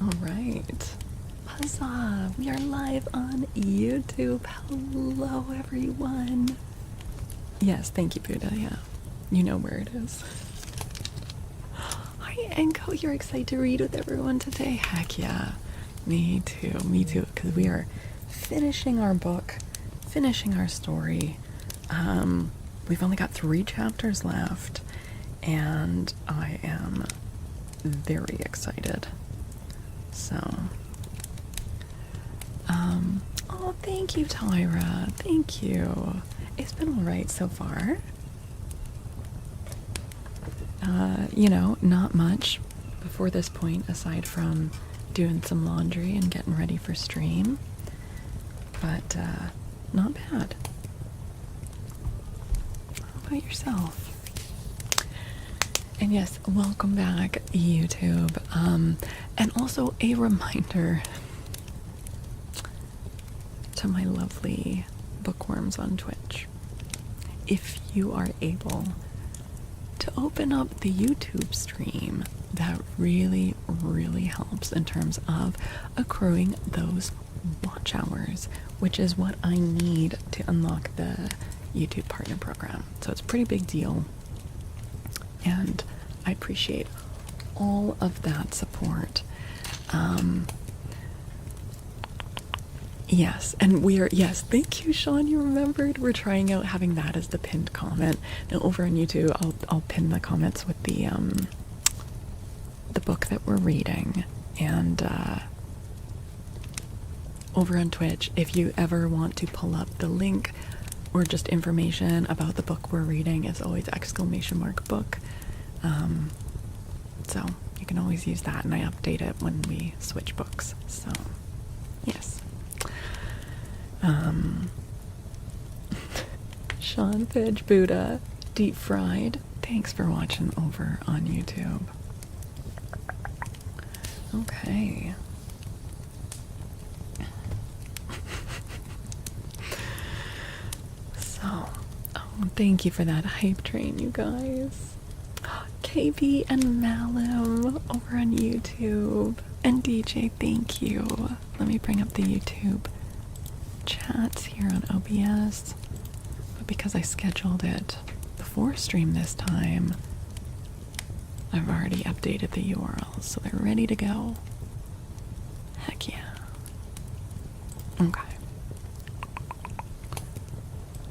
All right. Huzzah! We are live on YouTube. Hello, everyone. Yes, thank you, Buddha. Yeah, you know where it is. Hi, Enko. You're excited to read with everyone today? Heck yeah. Me too. Me too. Because we are finishing our book, finishing our story. We've only got 3 chapters left, and I am very excited. So, oh, thank you, Tyra. Thank you. It's been all right so far. You know, not much before this point aside from doing some laundry and getting ready for stream. But, not bad. How about yourself? And yes, welcome back, YouTube. And also a reminder to my lovely bookworms on Twitch. If you are able to open up the YouTube stream, that really, really helps in terms of accruing those watch hours, which is what I need to unlock the YouTube Partner Program. So it's a pretty big deal. And I appreciate all of that support. Yes, and yes, thank you, Sean, you remembered. We're trying out having that as the pinned comment. Now over on YouTube, I'll pin the comments with the book that we're reading. And over on Twitch, if you ever want to pull up the link or just information about the book we're reading, it's always !book. So you can always use that, and I update it when we switch books. So yes. Sean, Pidge, Buddha, Deep Fried, thanks for watching over on YouTube. Okay. So, thank you for that hype train, you guys. KB and Malum over on YouTube. And DJ, thank you. Let me bring up the YouTube chats here on OBS. But because I scheduled it before stream this time, I've already updated the URLs, so they're ready to go. Heck yeah. Okay.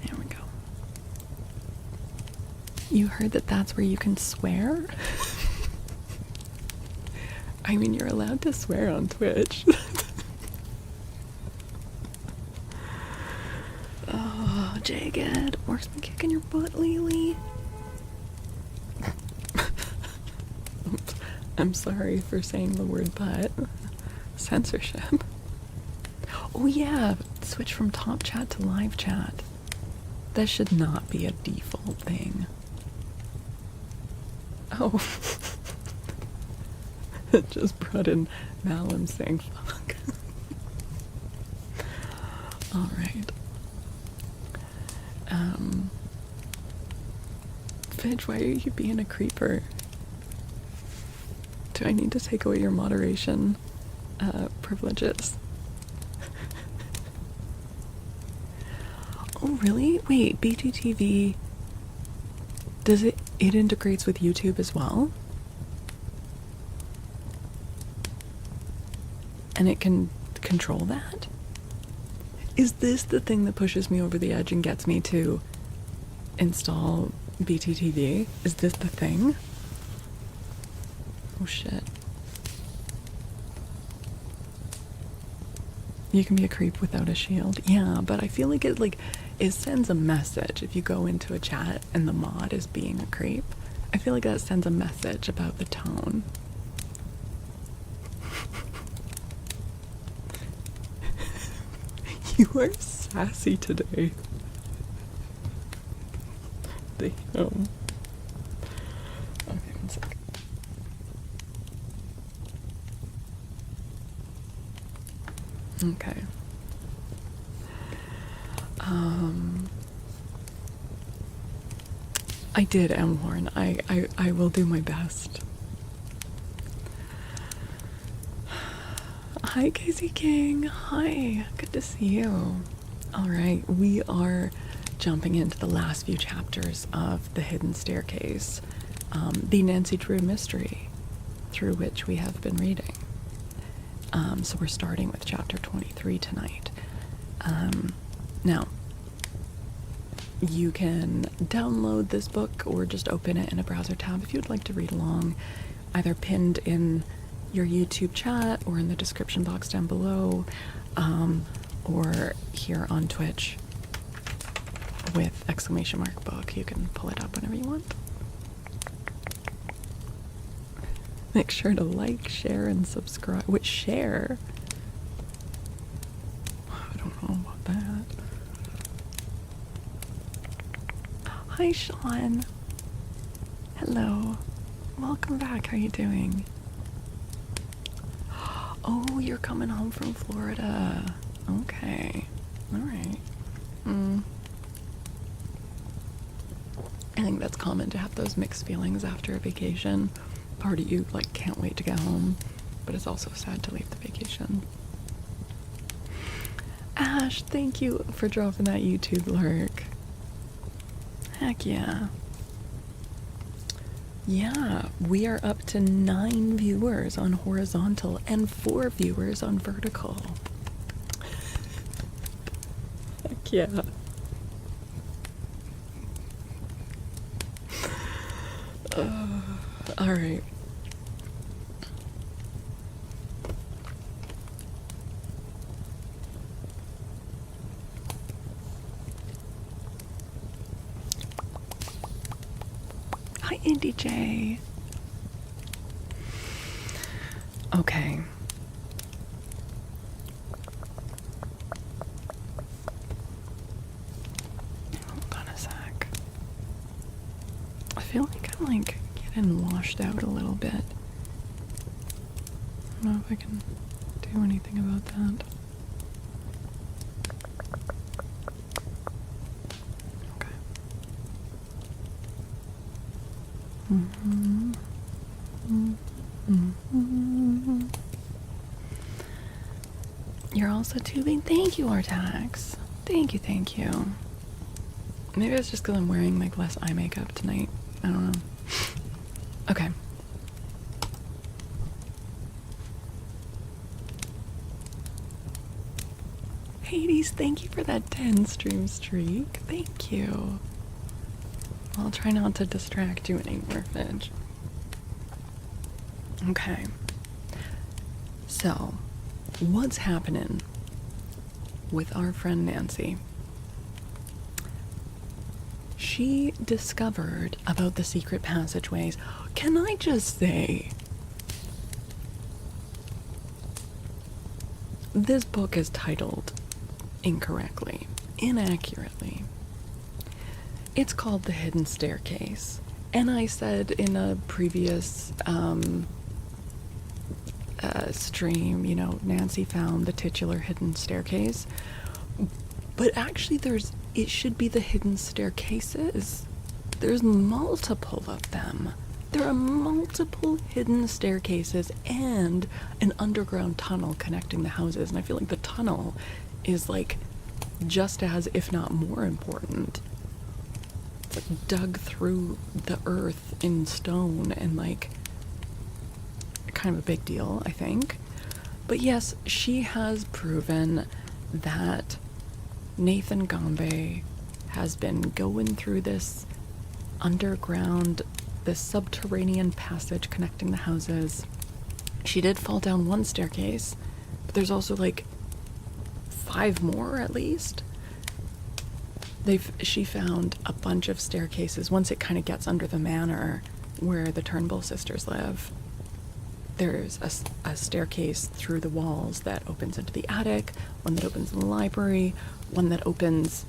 There we go. You heard that that's where you can swear? I mean, you're allowed to swear on Twitch. Oh, Jagged. Work's been kicking your butt lately. Oops. I'm sorry for saying the word butt. Censorship. Oh yeah, switch from top chat to live chat. That should not be a default thing. Oh. It just brought in Malum saying fuck. Alright. Fidge, why are you being a creeper? Do I need to take away your moderation privileges? Oh really? Wait, BTTV, does it integrates with YouTube as well? And it can control that? Is this the thing that pushes me over the edge and gets me to install BTTV? Is this the thing? Oh shit. You can be a creep without a shield. Yeah, but I feel like it sends a message if you go into a chat and the mod is being a creep. I feel like that sends a message about the tone. You are sassy today. Damn. Okay, one sec. Okay. I did, M. Horn. I will do my best. Hi, Casey King. Hi, good to see you. All right, we are jumping into the last few chapters of The Hidden Staircase, the Nancy Drew mystery through which we have been reading. So we're starting with chapter 23 tonight. Now, you can download this book or just open it in a browser tab if you'd like to read along, either pinned in your YouTube chat or in the description box down below, or here on Twitch with !book. You can pull it up whenever you want. Make sure to like, share, and subscribe. Which share? I don't know about that. Hi, Sean. Hello. Welcome back. How are you doing? Oh, you're coming home from Florida. Okay. All right. I think that's common to have those mixed feelings after a vacation. Part of you, like, can't wait to get home, but it's also sad to leave the vacation. Ash, thank you for dropping that YouTube lurk. Heck yeah. Yeah, we are up to 9 viewers on horizontal and 4 viewers on vertical. Heck yeah. All right. Hi, Indy J. Okay. Hold on a sec. I feel like I'm like getting washed out a little bit. I don't know if I can do anything about that. Okay. You're also tubing. Thank you, Artax. Thank you, thank you. Maybe it's just because I'm wearing like less eye makeup tonight. I don't know. Okay. Hades, thank you for that 10 stream streak. Thank you. I'll try not to distract you anymore, Fidge. Okay. So, what's happening with our friend Nancy? She discovered about the secret passageways. Can I just say, this book is titled incorrectly, inaccurately. It's called The Hidden Staircase. And I said in a previous stream, you know, Nancy found the titular hidden staircase. But actually it should be the hidden staircases. There's multiple of them. There are multiple hidden staircases and an underground tunnel connecting the houses. And I feel like the tunnel is like just as, if not more important. It's like dug through the earth in stone and like kind of a big deal, I think. But yes, she has proven that Nathan Gombe has been going through this underground, this subterranean passage connecting the houses. She did fall down one staircase, but there's also like 5 more at least. She found a bunch of staircases. Once it kind of gets under the manor where the Turnbull sisters live, there's a staircase through the walls that opens into the attic, one that opens in the library, one that opens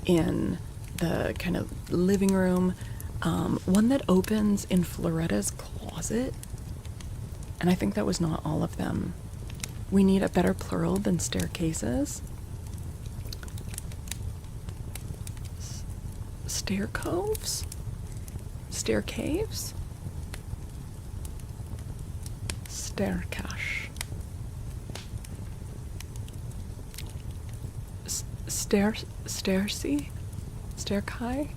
in the kind of living room, one that opens in Floretta's closet. And I think that was not all of them. We need a better plural than staircases. Stair coves? Stair caves? Staircash. Staircy? Stairkai?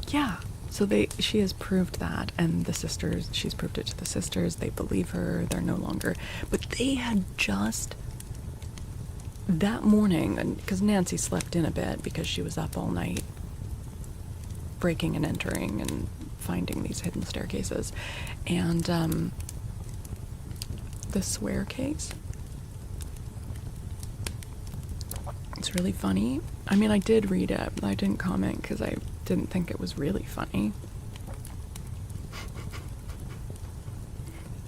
Yeah. So she has proved that, and the sisters, she's proved it to the sisters. They believe her. They're no longer. But they had just that morning, because Nancy slept in a bit because she was up all night breaking and entering and finding these hidden staircases. And the swear case, it's really funny. I mean, I did read it, but I didn't comment because I didn't think it was really funny.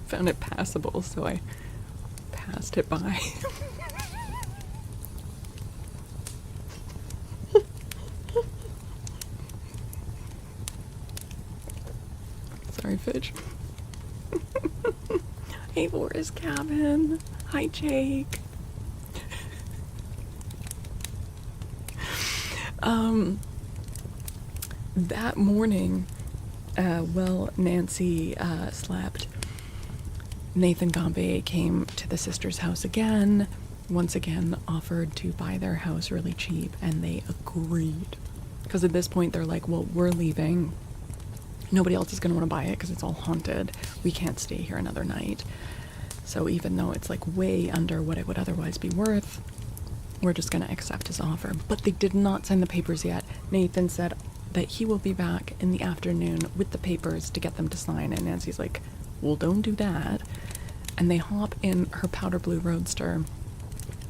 Found it passable, so I passed it by. Sorry, Fidge. Hey, Laura's cabin. Hi, Jake. That morning, while Nancy slept, Nathan Gombe came to the sisters' house again, once again offered to buy their house really cheap, and they agreed. Because at this point, they're like, well, we're leaving. Nobody else is going to want to buy it because it's all haunted. We can't stay here another night. So even though it's like way under what it would otherwise be worth, we're just going to accept his offer. But they did not sign the papers yet. Nathan said that he will be back in the afternoon with the papers to get them to sign. And Nancy's like, well, don't do that. And they hop in her powder blue roadster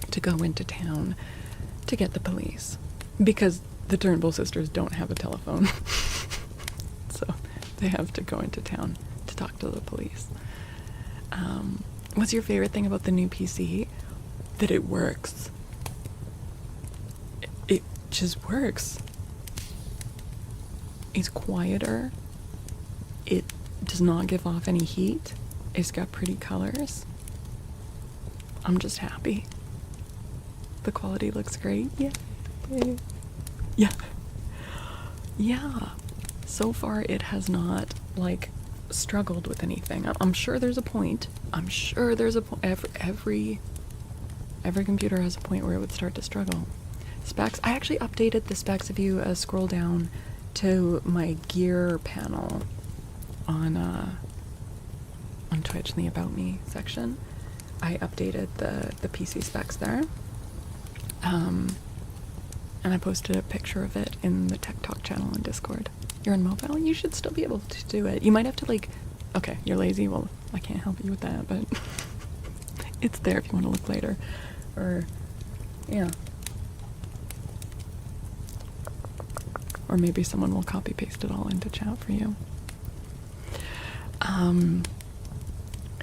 to go into town to get the police. Because the Turnbull sisters don't have a telephone. So they have to go into town to talk to the police. What's your favorite thing about the new PC? That it works. It just works. It's quieter. It does not give off any heat. It's got pretty colors. I'm just happy. The quality looks great. Yeah. Yeah. Yeah. So far it has not, like, struggled with anything. I'm sure there's a point. I'm sure there's a point. Every computer has a point where it would start to struggle. Specs. I actually updated the specs. If you scroll down to my gear panel on Twitch in the About Me section, I updated the PC specs there. And I posted a picture of it in the Tech Talk channel on Discord. You're in mobile, you should still be able to do it. You might have to, like, okay, you're lazy, well, I can't help you with that, but it's there if you want to look later. Or, yeah. Or maybe someone will copy paste it all into chat for you.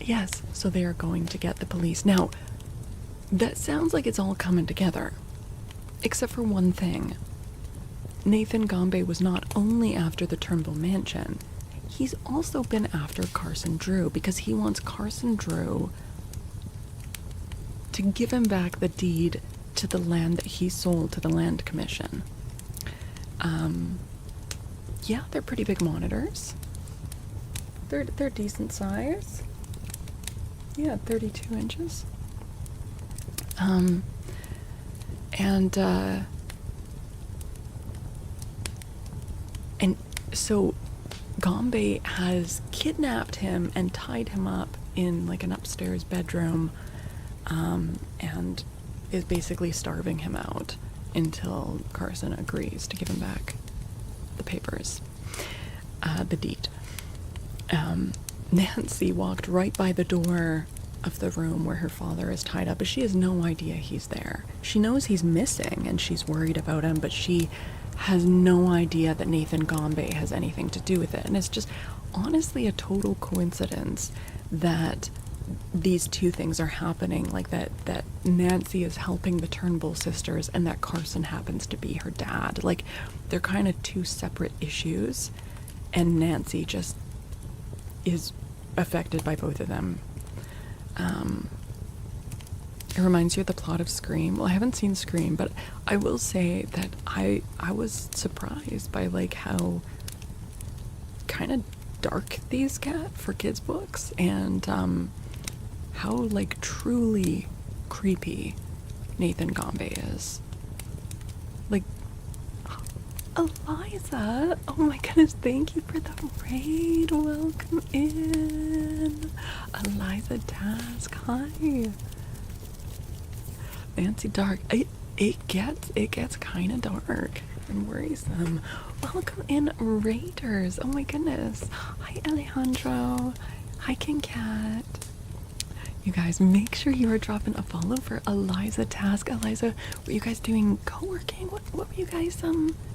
Yes, so they are going to get the police. Now, that sounds like it's all coming together. Except for one thing. Nathan Gombe was not only after the Turnbull mansion, he's also been after Carson Drew, because he wants Carson Drew to give him back the deed to the land that he sold to the Land Commission. Yeah, they're pretty big monitors. They're decent size. Yeah, 32 inches. And so Gombe has kidnapped him and tied him up in like an upstairs bedroom, and is basically starving him out until Carson agrees to give him back the papers, the deed. Nancy walked right by the door of the room where her father is tied up, but she has no idea he's there. She knows he's missing and she's worried about him, but she has no idea that Nathan Gombe has anything to do with it. And it's just honestly a total coincidence that these two things are happening, like that Nancy is helping the Turnbull sisters and that Carson happens to be her dad. Like, they're kind of two separate issues, and Nancy just is affected by both of them. It reminds you of the plot of Scream. Well, I haven't seen Scream, but I will say that I was surprised by like how kind of dark these get for kids' books, and how like truly creepy Nathan Gombe is. Like, Eliza, oh my goodness, thank you for the raid. Welcome in. Eliza Task, hi. Nancy Dark, it gets kind of dark and worrisome. Welcome in, Raiders. Oh my goodness. Hi, Alejandro. Hi, King Cat. You guys, make sure you are dropping a follow for Eliza Task. Eliza, were you guys doing co-working? What were you guys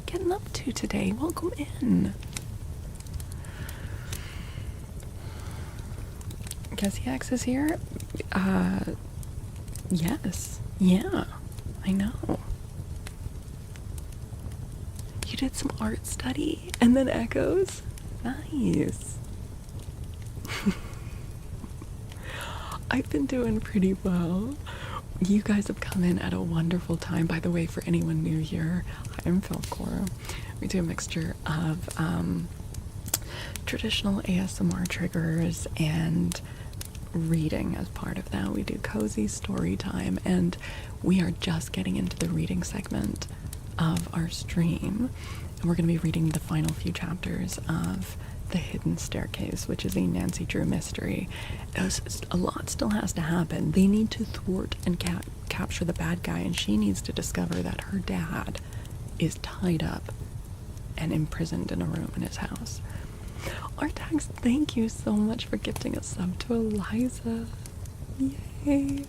getting up to today? Welcome in. Cassie X is here. Yes. Yeah, I know. You did some art study and then echoes? Nice. I've been doing pretty well. You guys have come in at a wonderful time. By the way, for anyone new here, I'm Faolkor. We do a mixture of traditional ASMR triggers and reading as part of that. We do cozy story time, and we are just getting into the reading segment of our stream, and we're going to be reading the final few chapters of The Hidden Staircase, which is a Nancy Drew mystery. A lot still has to happen. They need to thwart and capture the bad guy, and she needs to discover that her dad is tied up and imprisoned in a room in his house. Artax, thank you so much for gifting a sub to Eliza. Yay.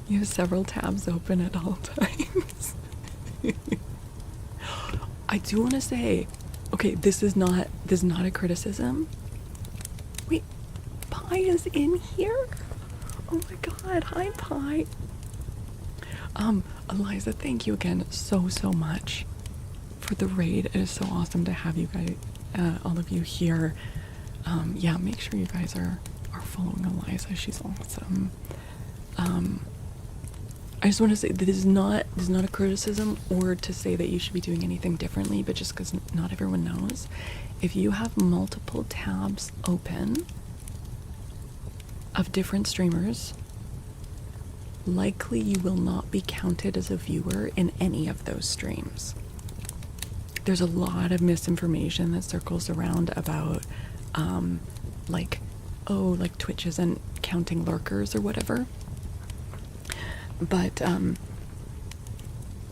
You have several tabs open at all times. I do want to say, okay, this is not a criticism. Wait, Pi is in here? Oh my god, hi Pi. Eliza, thank you again so much for the raid. It is so awesome to have you guys, all of you here. Yeah, make sure you guys are following Eliza. She's awesome. I just want to say this is not a criticism or to say that you should be doing anything differently, but just because not everyone knows. If you have multiple tabs open of different streamers, likely you will not be counted as a viewer in any of those streams. There's a lot of misinformation that circles around about like Twitch isn't counting lurkers or whatever. But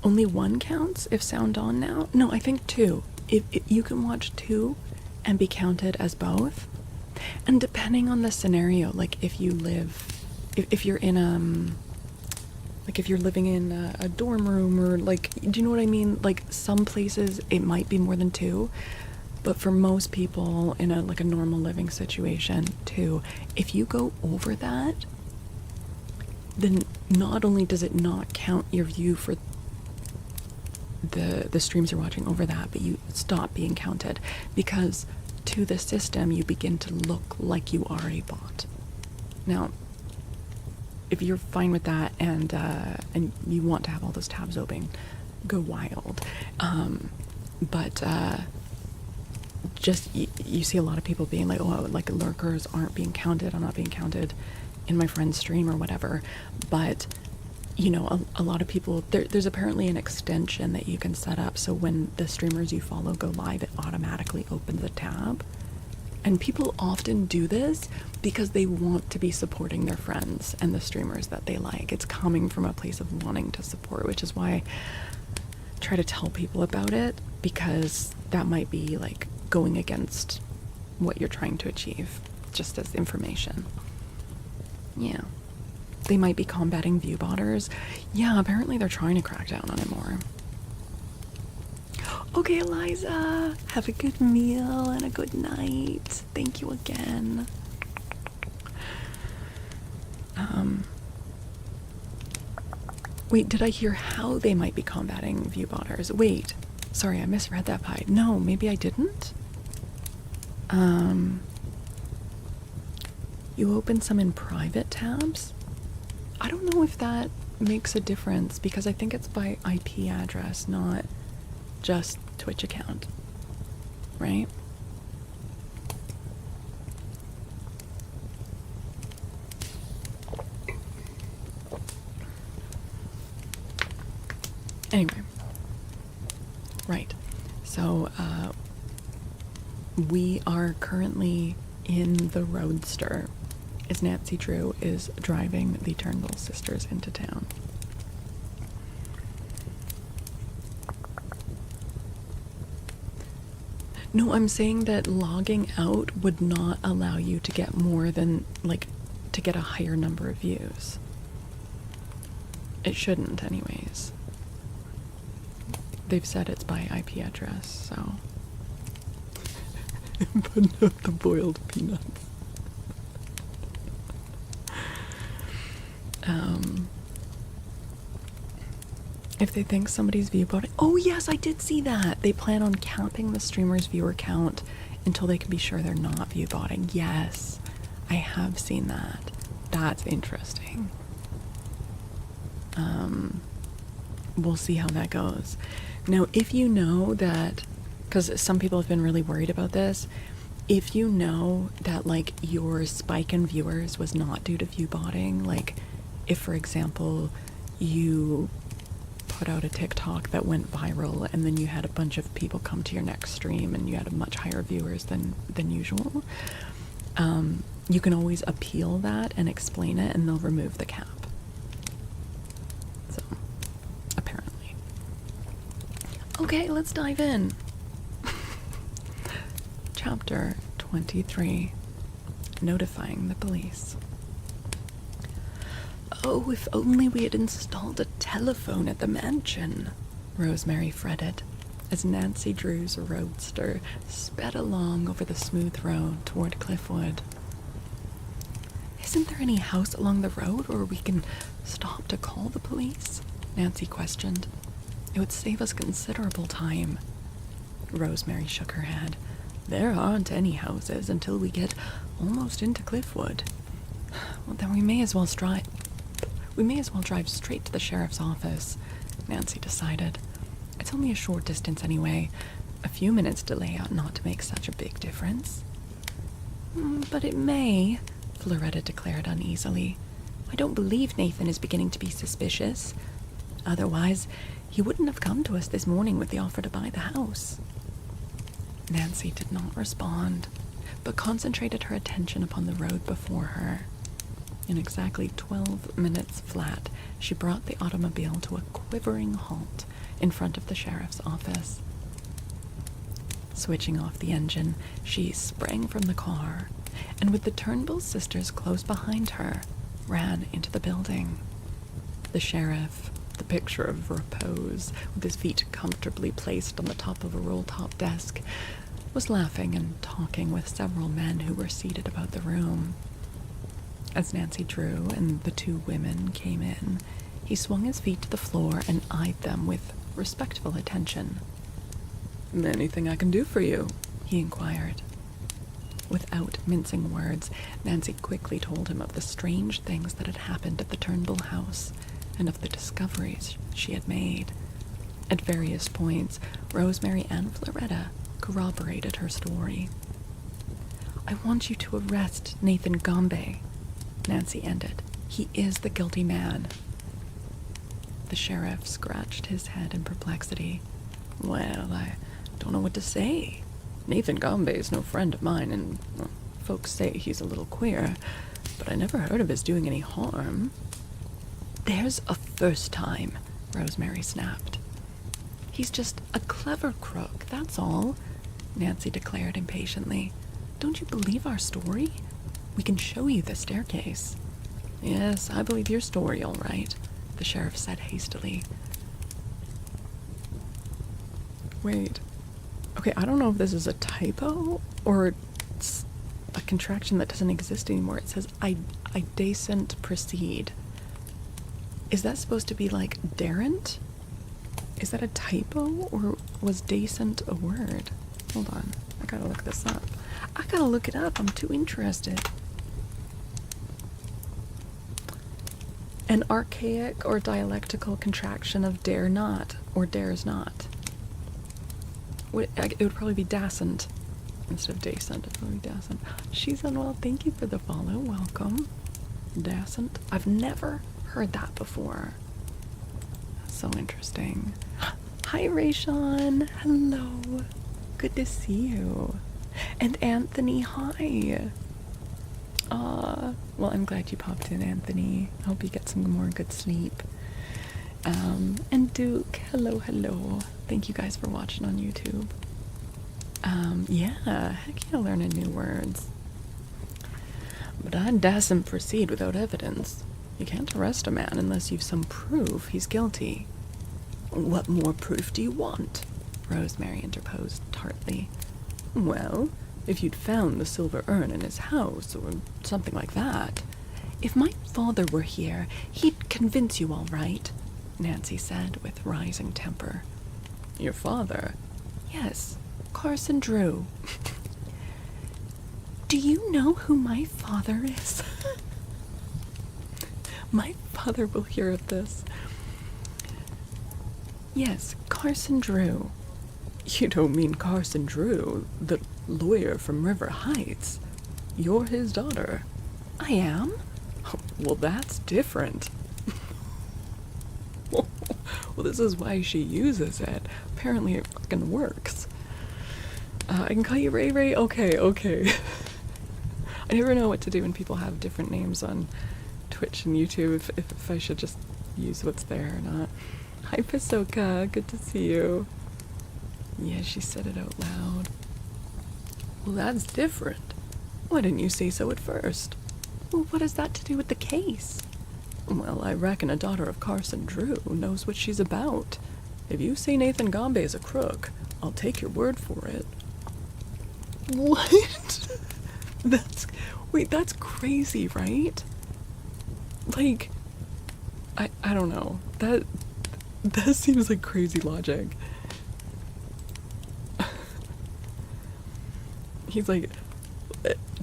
only one counts if sound on now. No, I think two. If you can watch two and be counted as both. And depending on the scenario, like if you're in like if you're living in a dorm room, or like, do you know what I mean? Like some places it might be more than two, but for most people in a normal living situation, two. If you go over that, then not only does it not count your view for the streams you're watching over that, but you stop being counted, because to the system you begin to look like you are a bot. Now, if you're fine with that and you want to have all those tabs open, go wild. But just you see a lot of people being like, oh, like lurkers aren't being counted, I'm not being counted in my friend's stream or whatever. But you know, a lot of people, there's apparently an extension that you can set up so when the streamers you follow go live, it automatically opens a tab. And people often do this because they want to be supporting their friends and the streamers that they like. It's coming from a place of wanting to support, which is why I try to tell people about it, because that might be like going against what you're trying to achieve, just as information. Yeah. They might be combating view botters. Yeah, apparently they're trying to crack down on it more. Okay, Eliza, have a good meal and a good night. Thank you again. Wait, did I hear how they might be combating view botters? Wait, sorry, I misread that part. No, maybe I didn't. You open some in private tabs? I don't know if that makes a difference, because I think it's by IP address, not just Twitch account. right? Anyway, right. So, we are currently in the roadster as Nancy Drew is driving the Turnbull sisters into town. No, I'm saying that logging out would not allow you to get more than, like, to get a higher number of views. It shouldn't, anyways. They've said it's by IP address, so. But not the boiled peanuts. If they think somebody's view botting. Oh, yes, I did see that. They plan on counting the streamer's viewer count until they can be sure they're not view botting. Yes, I have seen that. That's interesting. We'll see how that goes. Now, if you know that, because some people have been really worried about this, if you know that, like, your spike in viewers was not due to view botting, like, if, for example, you put out a TikTok that went viral and then you had a bunch of people come to your next stream and you had a much higher viewers than usual, you can always appeal that and explain it and they'll remove the cap. So, apparently. Okay, let's dive in. Chapter 23. Notifying the police. Oh, if only we had installed a telephone at the mansion, Rosemary fretted, as Nancy Drew's roadster sped along over the smooth road toward Cliffwood. Isn't there any house along the road where we can stop to call the police? Nancy questioned. It would save us considerable time. Rosemary shook her head. There aren't any houses until we get almost into Cliffwood. Well, then we may as well drive straight to the sheriff's office, Nancy decided. It's only a short distance anyway. A few minutes delay ought not to make such a big difference. But it may, Floretta declared uneasily. I don't believe Nathan is beginning to be suspicious. Otherwise, he wouldn't have come to us this morning with the offer to buy the house. Nancy did not respond, but concentrated her attention upon the road before her. In exactly 12 minutes flat, she brought the automobile to a quivering halt in front of the sheriff's office. Switching off the engine, she sprang from the car, and with the Turnbull sisters close behind her, ran into the building. The sheriff, the picture of repose, with his feet comfortably placed on the top of a roll-top desk, was laughing and talking with several men who were seated about the room. As Nancy Drew and the two women came in, he swung his feet to the floor and eyed them with respectful attention. "Anything I can do for you?" he inquired. Without mincing words, Nancy quickly told him of the strange things that had happened at the Turnbull house and of the discoveries she had made. At various points, Rosemary and Floretta corroborated her story. "I want you to arrest Nathan Gombe," Nancy ended. "He is the guilty man." The sheriff scratched his head in perplexity. "Well, I don't know what to say. Nathan Gombe is no friend of mine, and well, folks say he's a little queer, but I never heard of his doing any harm." "There's a first time," Rosemary snapped. "He's just a clever crook, that's all," Nancy declared impatiently. "Don't you believe our story? We can show you the staircase." "Yes, I believe your story, all right," the sheriff said hastily. Wait. Okay, I don't know if this is a typo or it's a contraction that doesn't exist anymore. It says, I decent proceed. Is that supposed to be like daren't? Is that a typo, or was decent a word? Hold on, I gotta look this up. I gotta look it up, I'm too interested. An archaic or dialectical contraction of dare not, or dares not. It would probably be Dascent instead of Dacent. It'd probably be Dascent. She's unwell. Thank you for the follow. Welcome. Dascent. I've never heard that before. That's so interesting. Hi, Rayshawn. Hello. Good to see you. And Anthony, hi. Well, I'm glad you popped in, Anthony. I hope you get some more good sleep. And Duke, hello. Thank you guys for watching on YouTube. Yeah, heck yeah, learning new words. But I dasn't proceed without evidence. You can't arrest a man unless you've some proof he's guilty. What more proof do you want? Rosemary interposed tartly. Well, if you'd found the silver urn in his house, or something like that. If my father were here, he'd convince you all right, Nancy said with rising temper. Your father? Yes, Carson Drew. Do you know who my father is? My father will hear of this. Yes, Carson Drew. You don't mean Carson Drew, the lawyer from River Heights. You're his daughter. I am? Well, that's different. Well, this is why she uses it. Apparently it fucking works. I can call you Ray Ray? Okay. I never know what to do when people have different names on Twitch and YouTube, if I should just use what's there or not. Hi, Pasoka. Good to see you. Yeah, she said it out loud. Well, that's different. Why didn't you say so at first? Well, what has that to do with the case? Well, I reckon a daughter of Carson Drew knows what she's about. If you say Nathan Gombe is a crook, I'll take your word for it. What? That's crazy, right? Like, I don't know. That seems like crazy logic. He's like,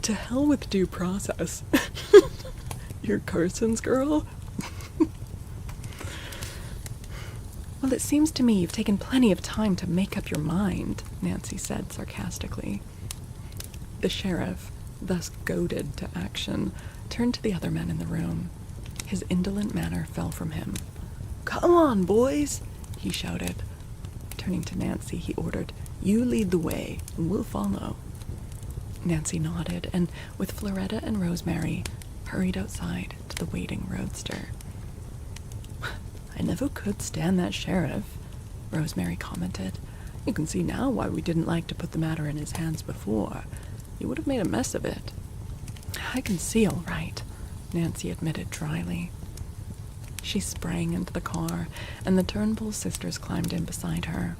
to hell with due process. You're Carson's girl? Well, it seems to me you've taken plenty of time to make up your mind, Nancy said sarcastically. The sheriff, thus goaded to action, turned to the other men in the room. His indolent manner fell from him. Come on, boys, he shouted. Turning to Nancy, he ordered, You lead the way, and we'll follow. Nancy nodded, and with Floretta and Rosemary, hurried outside to the waiting roadster. I never could stand that sheriff, Rosemary commented. You can see now why we didn't like to put the matter in his hands before. He would have made a mess of it. I can see all right, Nancy admitted dryly. She sprang into the car, and the Turnbull sisters climbed in beside her.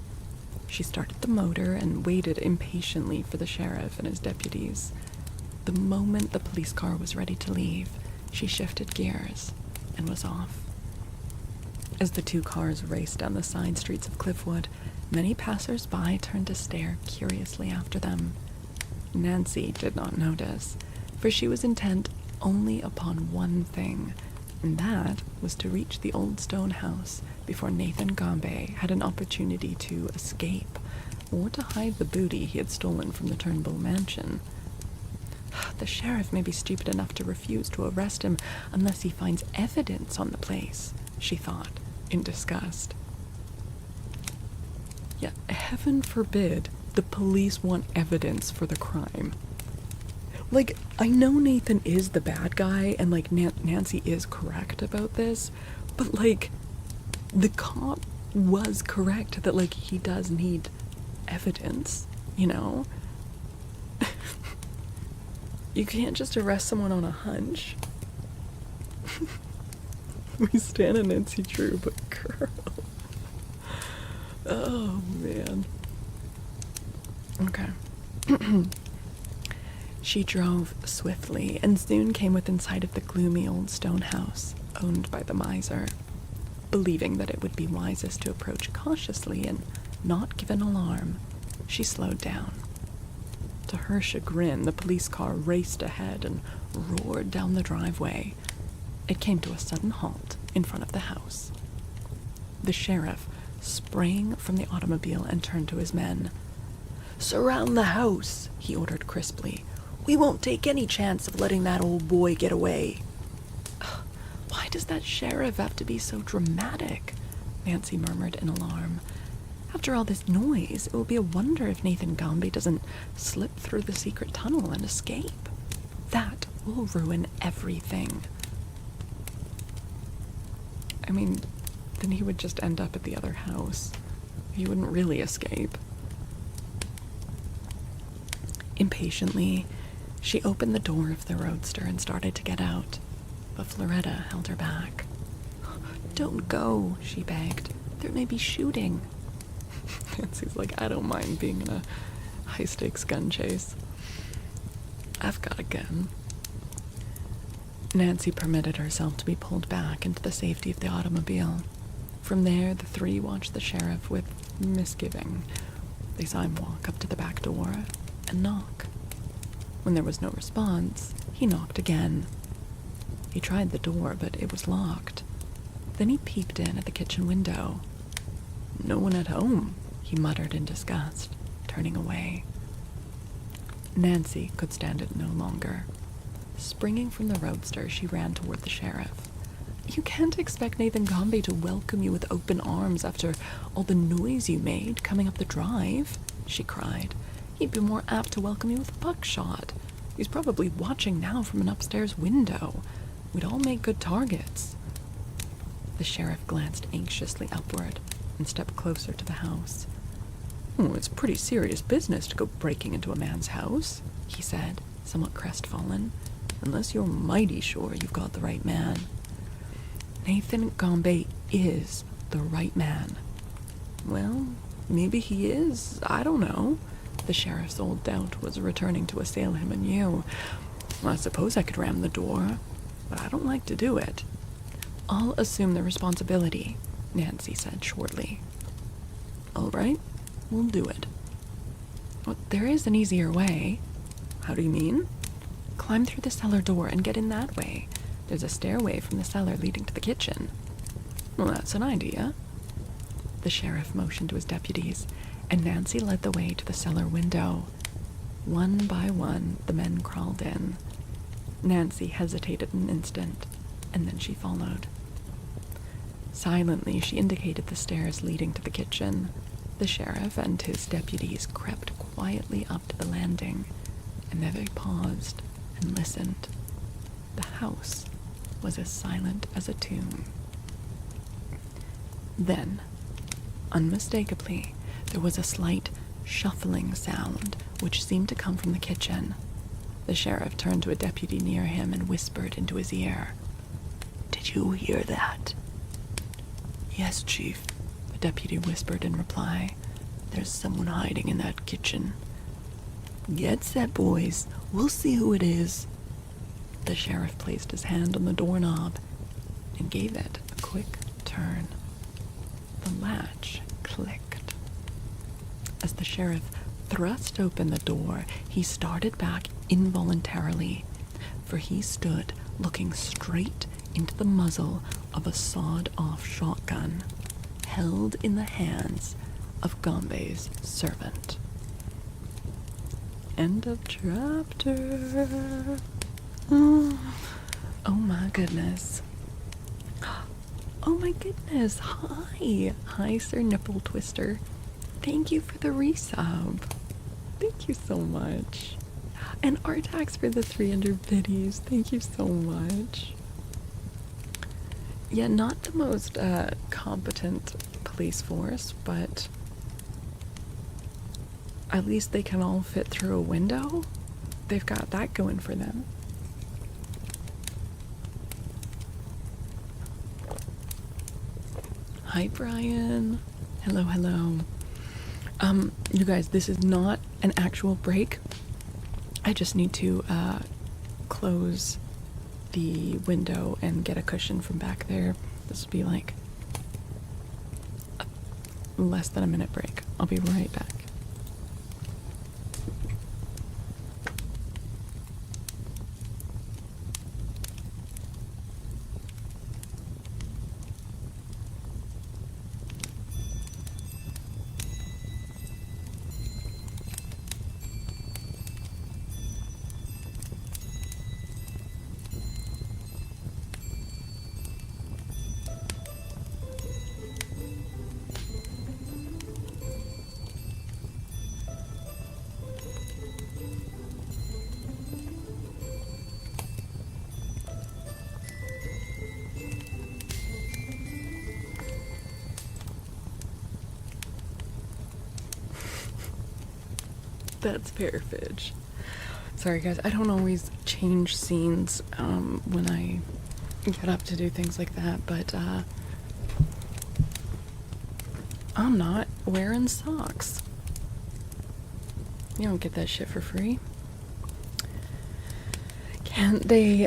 She started the motor and waited impatiently for the sheriff and his deputies. The moment the police car was ready to leave, she shifted gears and was off. As the two cars raced down the side streets of Cliffwood, many passers-by turned to stare curiously after them. Nancy did not notice, for she was intent only upon one thing, and that was to reach the old stone house before Nathan Gombe had an opportunity to escape, or to hide the booty he had stolen from the Turnbull mansion. The sheriff may be stupid enough to refuse to arrest him unless he finds evidence on the place, she thought, in disgust. Yeah, heaven forbid the police want evidence for the crime. Like, I know Nathan is the bad guy, and, like, Nancy is correct about this, but, like, the cop was correct that, like, he does need evidence, you know? You can't just arrest someone on a hunch. We stand a Nancy Drew, but girl. Oh, man. Okay. She drove swiftly and soon came within sight of the gloomy old stone house owned by the miser. Believing that it would be wisest to approach cautiously and not give an alarm, she slowed down. To her chagrin, the police car raced ahead and roared down the driveway. It came to a sudden halt in front of the house. The sheriff sprang from the automobile and turned to his men. "Surround the house," he ordered crisply. "We won't take any chance of letting that old boy get away." "Why does that sheriff have to be so dramatic?" Nancy murmured in alarm. "After all this noise, it will be a wonder if Nathan Gombe doesn't slip through the secret tunnel and escape. That will ruin everything." I mean, then he would just end up at the other house. He wouldn't really escape. Impatiently, she opened the door of the roadster and started to get out, but Floretta held her back. "Don't go," she begged. "There may be shooting." Nancy's like, "I don't mind being in a high-stakes gun chase. I've got a gun." Nancy permitted herself to be pulled back into the safety of the automobile. From there, the three watched the sheriff with misgiving. They saw him walk up to the back door and knock. When there was no response, he knocked again. He tried the door, but it was locked. Then he peeped in at the kitchen window. "No one at home," he muttered in disgust, turning away. Nancy could stand it no longer. Springing from the roadster, she ran toward the sheriff. "You can't expect Nathan Gombe to welcome you with open arms after all the noise you made coming up the drive," she cried. "He'd be more apt to welcome you with buckshot. He's probably watching now from an upstairs window. We'd all make good targets." The sheriff glanced anxiously upward and stepped closer to the house. "Oh, it's pretty serious business to go breaking into a man's house," he said, somewhat crestfallen, "unless you're mighty sure you've got the right man." "Nathan Gombe is the right man." "Well, maybe he is. I don't know." The sheriff's old doubt was returning to assail him anew. "I suppose I could ram the door, but I don't like to do it." "I'll assume the responsibility," Nancy said shortly. "All right, we'll do it." "Well, there is an easier way." "How do you mean?" "Climb through the cellar door and get in that way. There's a stairway from the cellar leading to the kitchen." "Well, that's an idea." The sheriff motioned to his deputies, and Nancy led the way to the cellar window. One by one, the men crawled in. Nancy hesitated an instant, and then she followed. Silently, she indicated the stairs leading to the kitchen. The sheriff and his deputies crept quietly up to the landing, and there they paused and listened. The house was as silent as a tomb. Then, unmistakably, there was a slight shuffling sound which seemed to come from the kitchen. The sheriff turned to a deputy near him and whispered into his ear, "Did you hear that?" "Yes, Chief," the deputy whispered in reply. "There's someone hiding in that kitchen." "Get set, boys. We'll see who it is." The sheriff placed his hand on the doorknob and gave it a quick turn. The latch clicked. As the sheriff thrust open the door, he started back involuntarily, for he stood looking straight into the muzzle of a sawed-off shotgun held in the hands of Gombe's servant. End of chapter. Oh my goodness. Oh my goodness. Hi. Hi, Sir Nipple Twister. Thank you for the resub. Thank you so much. And Artax for the 300 biddies. Thank you so much. Yeah, not the most competent police force, but at least they can all fit through a window. They've got that going for them. Hi, Brian. Hello, hello. You guys, this is not an actual break. I just need to close the window and get a cushion from back there. This will be like less than a minute break. I'll be right back. That's perfect. Sorry guys, I don't always change scenes when I get up to do things like that, but I'm not wearing socks. You don't get that shit for free. Can't they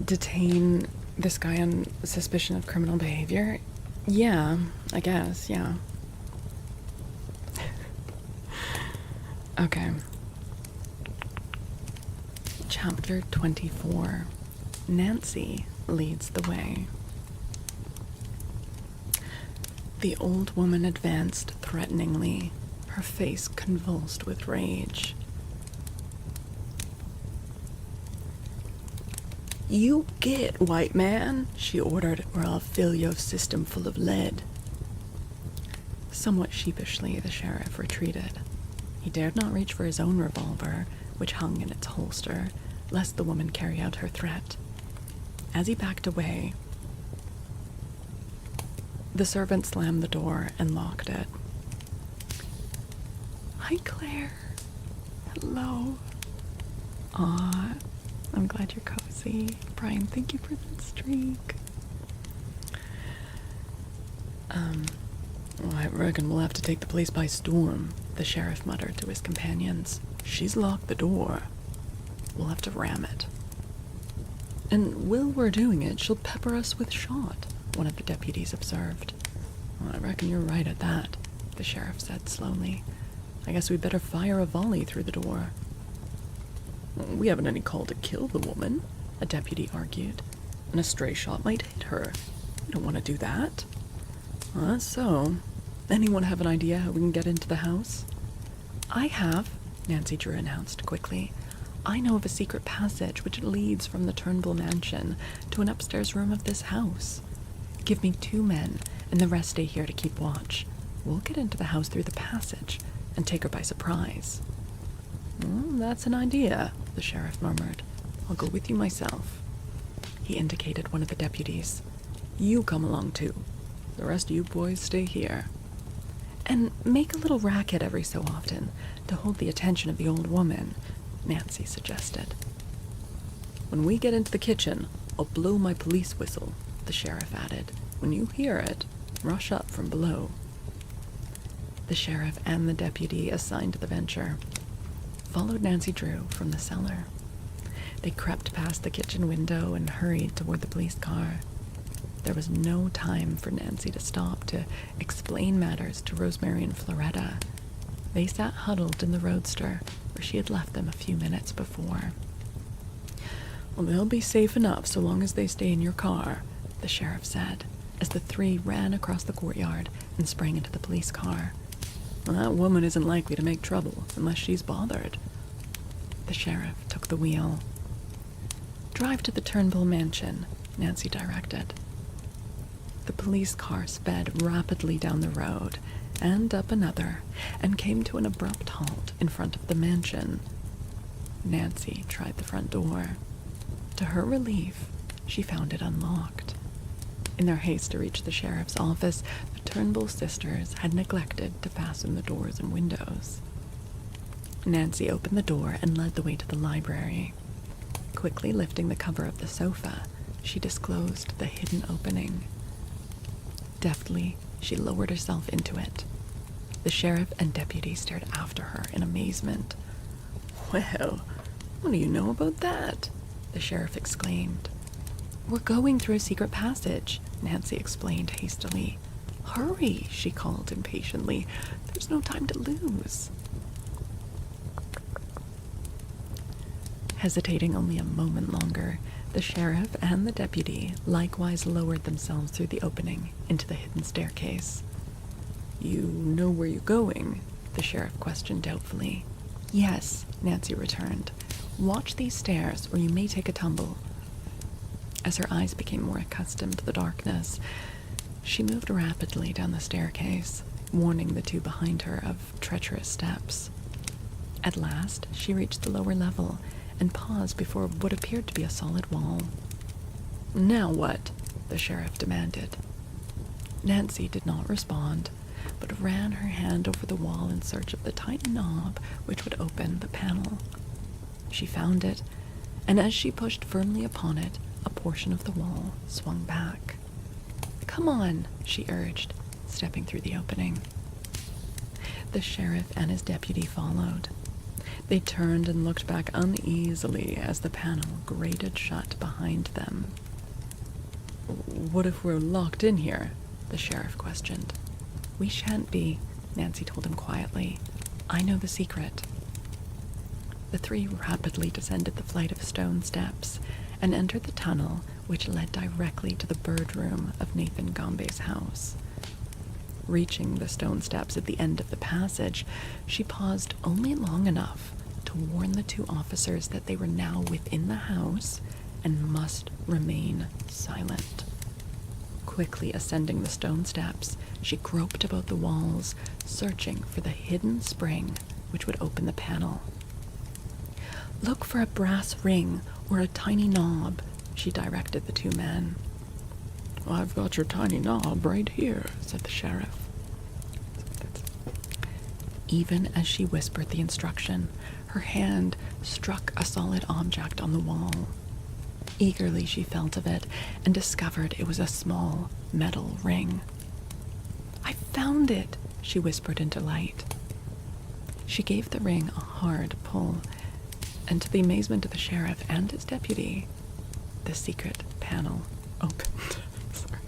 detain this guy on suspicion of criminal behavior? Yeah, I guess, yeah. Okay. Chapter 24. Nancy leads the way. The old woman advanced threateningly, her face convulsed with rage. "You get, white man," she ordered, "or I'll fill your system full of lead." Somewhat sheepishly, the sheriff retreated. He dared not reach for his own revolver, which hung in its holster, lest the woman carry out her threat. As he backed away, the servant slammed the door and locked it. "Hi, Claire. Hello." Aw, I'm glad you're cozy. Brian, thank you for that streak. Well, I reckon we'll have to take the place by storm, the sheriff muttered to his companions. "She's locked the door. We'll have to ram it. And while we're doing it, she'll pepper us with shot," one of the deputies observed. "Well, I reckon you're right at that," the sheriff said slowly. "I guess we'd better fire a volley through the door." "We haven't any call to kill the woman," a deputy argued, "and a stray shot might hit her. We don't want to do that." "Well, that's so. Anyone have an idea how we can get into the house?" "I have," Nancy Drew announced quickly. "I know of a secret passage which leads from the Turnbull mansion to an upstairs room of this house. Give me 2 men, and the rest stay here to keep watch. We'll get into the house through the passage and take her by surprise." "Well, that's an idea," the sheriff murmured. "I'll go with you myself." He indicated one of the deputies. "You come along too. The rest of you boys stay here. And make a little racket every so often to hold the attention of the old woman," Nancy suggested. "When we get into the kitchen, I'll blow my police whistle," the sheriff added. "When you hear it, rush up from below." The sheriff and the deputy assigned to the venture followed Nancy Drew from the cellar. They crept past the kitchen window and hurried toward the police car. There was no time for Nancy to stop to explain matters to Rosemary and Floretta. They sat huddled in the roadster where she had left them a few minutes before. "Well, they'll be safe enough so long as they stay in your car," the sheriff said, as the 3 ran across the courtyard and sprang into the police car. "Well, that woman isn't likely to make trouble unless she's bothered." The sheriff took the wheel. "Drive to the Turnbull mansion," Nancy directed. The police car sped rapidly down the road and up another and came to an abrupt halt in front of the mansion. Nancy tried the front door. To her relief, she found it unlocked. In their haste to reach the sheriff's office, the Turnbull sisters had neglected to fasten the doors and windows. Nancy opened the door and led the way to the library. Quickly lifting the cover of the sofa, she disclosed the hidden opening. Deftly, she lowered herself into it. The sheriff and deputy stared after her in amazement. "Well, what do you know about that?" the sheriff exclaimed. "We're going through a secret passage," Nancy explained hastily. "Hurry," she called impatiently. "There's no time to lose." Hesitating only a moment longer, the sheriff and the deputy likewise lowered themselves through the opening into the hidden staircase. "You know where you're going?" the sheriff questioned doubtfully. "Yes," Nancy returned. "Watch these stairs or you may take a tumble." As her eyes became more accustomed to the darkness, she moved rapidly down the staircase, warning the 2 behind her of treacherous steps. At last, she reached the lower level and paused before what appeared to be a solid wall. "Now what?" the sheriff demanded. Nancy did not respond, but ran her hand over the wall in search of the tiny knob which would open the panel. She found it, and as she pushed firmly upon it, a portion of the wall swung back. "Come on," she urged, stepping through the opening. The sheriff and his deputy followed. They turned and looked back uneasily as the panel grated shut behind them. "What if we're locked in here?" the sheriff questioned. "We shan't be," Nancy told him quietly. "I know the secret." The three rapidly descended the flight of stone steps and entered the tunnel which led directly to the bird room of Nathan Gombe's house. Reaching the stone steps at the end of the passage, she paused only long enough to warn the two officers that they were now within the house and must remain silent. Quickly ascending the stone steps, she groped about the walls, searching for the hidden spring which would open the panel. "Look for a brass ring or a tiny knob," she directed the two men. "I've got your tiny knob right here," said the sheriff. Even as she whispered the instruction, her hand struck a solid object on the wall. Eagerly she felt of it and discovered it was a small metal ring. "I found it," she whispered in delight. She gave the ring a hard pull, and to the amazement of the sheriff and his deputy, the secret panel opened. Sorry.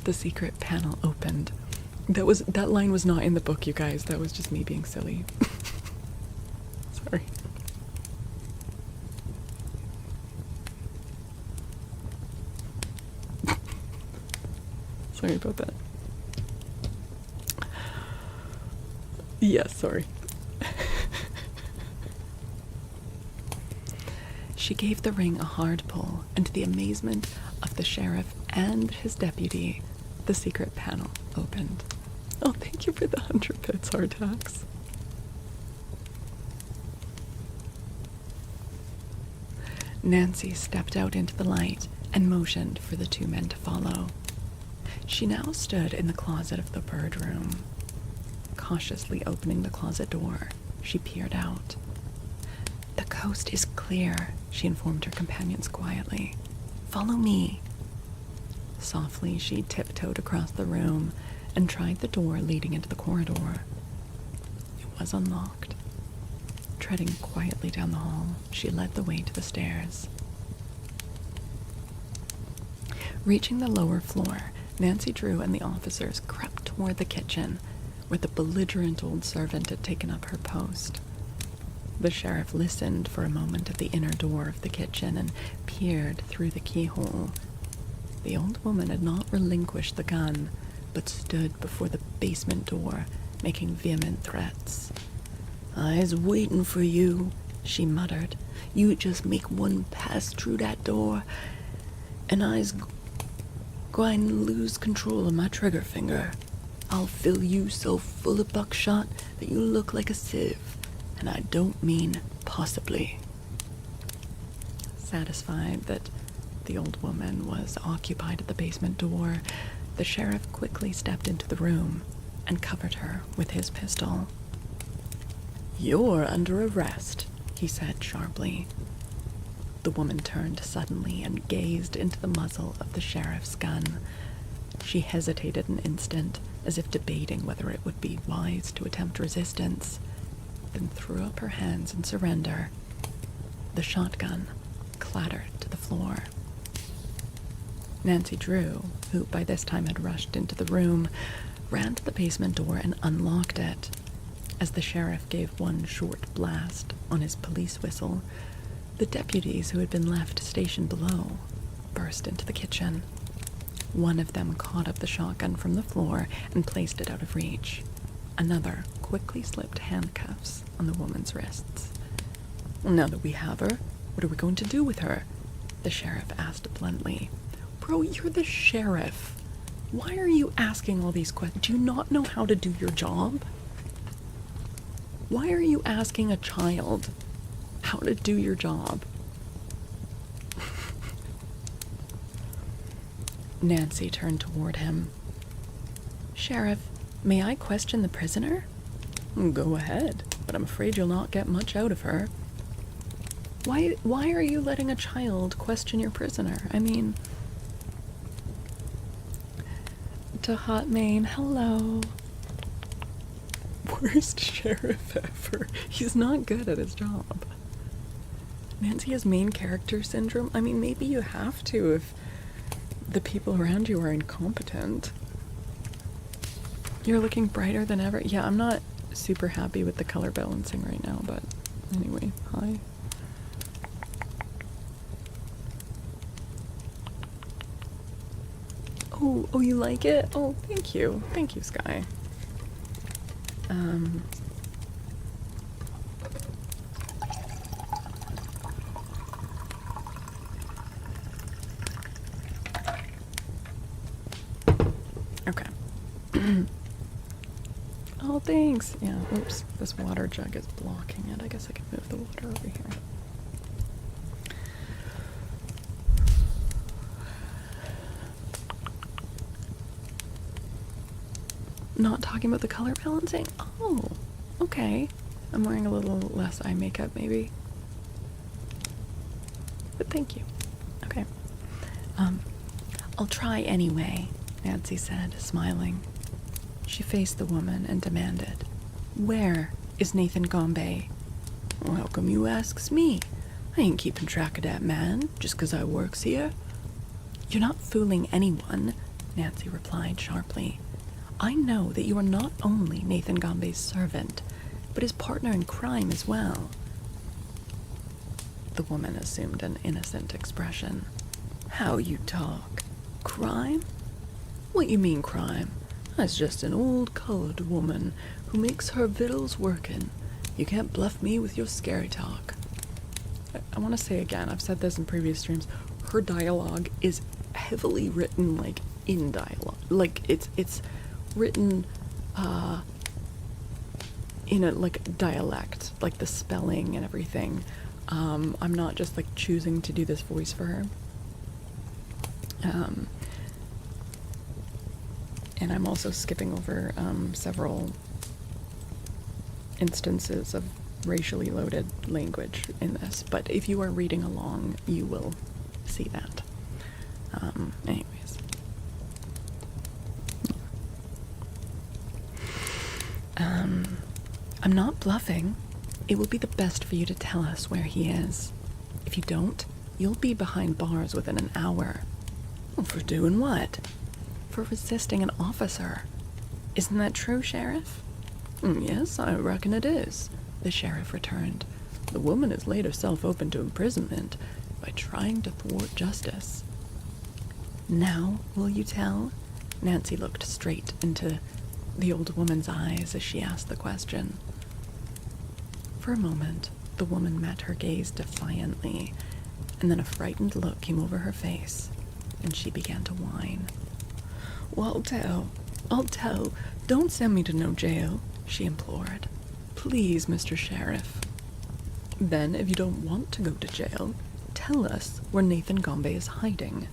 The secret panel opened. That line was not in the book, you guys. That was just me being silly. Sorry. Sorry about that. Yes, sorry. She gave the ring a hard pull, and to the amazement of the sheriff and his deputy, the secret panel opened. Oh, thank you for the 100 bits, Hardtax. Nancy stepped out into the light and motioned for the two men to follow. She now stood in the closet of the bird room. Cautiously opening the closet door, she peered out. "The coast is clear," she informed her companions quietly. "Follow me." Softly, she tiptoed across the room and tried the door leading into the corridor. It was unlocked. Treading quietly down the hall, she led the way to the stairs. Reaching the lower floor, Nancy Drew and the officers crept toward the kitchen, where the belligerent old servant had taken up her post. The sheriff listened for a moment at the inner door of the kitchen and peered through the keyhole. The old woman had not relinquished the gun, but stood before the basement door, making vehement threats. "I's waiting for you," she muttered. "You just make one pass through that door, and I's going to lose control of my trigger finger. I'll fill you so full of buckshot that you look like a sieve, and I don't mean possibly." Satisfied that the old woman was occupied at the basement door, the sheriff quickly stepped into the room and covered her with his pistol. "You're under arrest," he said sharply. The woman turned suddenly and gazed into the muzzle of the sheriff's gun. She hesitated an instant, as if debating whether it would be wise to attempt resistance, then threw up her hands in surrender. The shotgun clattered to the floor. Nancy Drew, who by this time had rushed into the room, ran to the basement door and unlocked it. As the sheriff gave one short blast on his police whistle, the deputies who had been left stationed below burst into the kitchen. One of them caught up the shotgun from the floor and placed it out of reach. Another quickly slipped handcuffs on the woman's wrists. "Now that we have her, what are we going to do with her?" the sheriff asked bluntly. "Bro, you're the sheriff. Why are you asking all these questions? Do you not know how to do your job? Why are you asking a child how to do your job?" Nancy turned toward him. Sheriff, may I question the prisoner? Go ahead, but I'm afraid you'll not get much out of her. Why are you letting a child question your prisoner? I mean... To Hot Main, hello. Worst sheriff ever. He's not good at his job. Nancy has main character syndrome. I mean, maybe you have to if the people around you are incompetent. You're looking brighter than ever. Yeah, I'm not super happy with the color balancing right now, but anyway, hi. Oh, you like it? Oh, thank you. Thank you, Sky. Okay. Oh, thanks. Yeah, oops. This water jug is blocking it. I guess I can move the water over here. Not talking about the color balancing? Oh, okay. I'm wearing a little less eye makeup, maybe. But thank you. Okay. I'll try anyway, Nancy said, smiling. She faced the woman and demanded, Where is Nathan Gombe? Well, how come you asks me? I ain't keeping track of that man, just 'cause I works here. You're not fooling anyone, Nancy replied sharply. I know that you are not only Nathan Gombe's servant, but his partner in crime as well. The woman assumed an innocent expression. How you talk? Crime? What you mean crime? That's just an old colored woman who makes her victuals workin'. You can't bluff me with your scary talk. I want to say again, I've said this in previous streams, her dialogue is heavily written like in dialogue. Like it's written in a like dialect, like the spelling and everything. I'm not just like choosing to do this voice for her. And I'm also skipping over several instances of racially loaded language in this, but if you are reading along, you will see that. Anyways. I'm not bluffing. It will be the best for you to tell us where he is. If you don't, you'll be behind bars within an hour. For doing what? For resisting an officer. Isn't that true, Sheriff? Yes, I reckon it is, the sheriff returned. The woman has laid herself open to imprisonment by trying to thwart justice. Now, will you tell? Nancy looked straight into the old woman's eyes as she asked the question. For a moment, the woman met her gaze defiantly, and then a frightened look came over her face, and she began to whine. Well, I'll tell. Don't send me to no jail, she implored. Please, Mr. Sheriff. Then, if you don't want to go to jail, tell us where Nathan Gombe is hiding.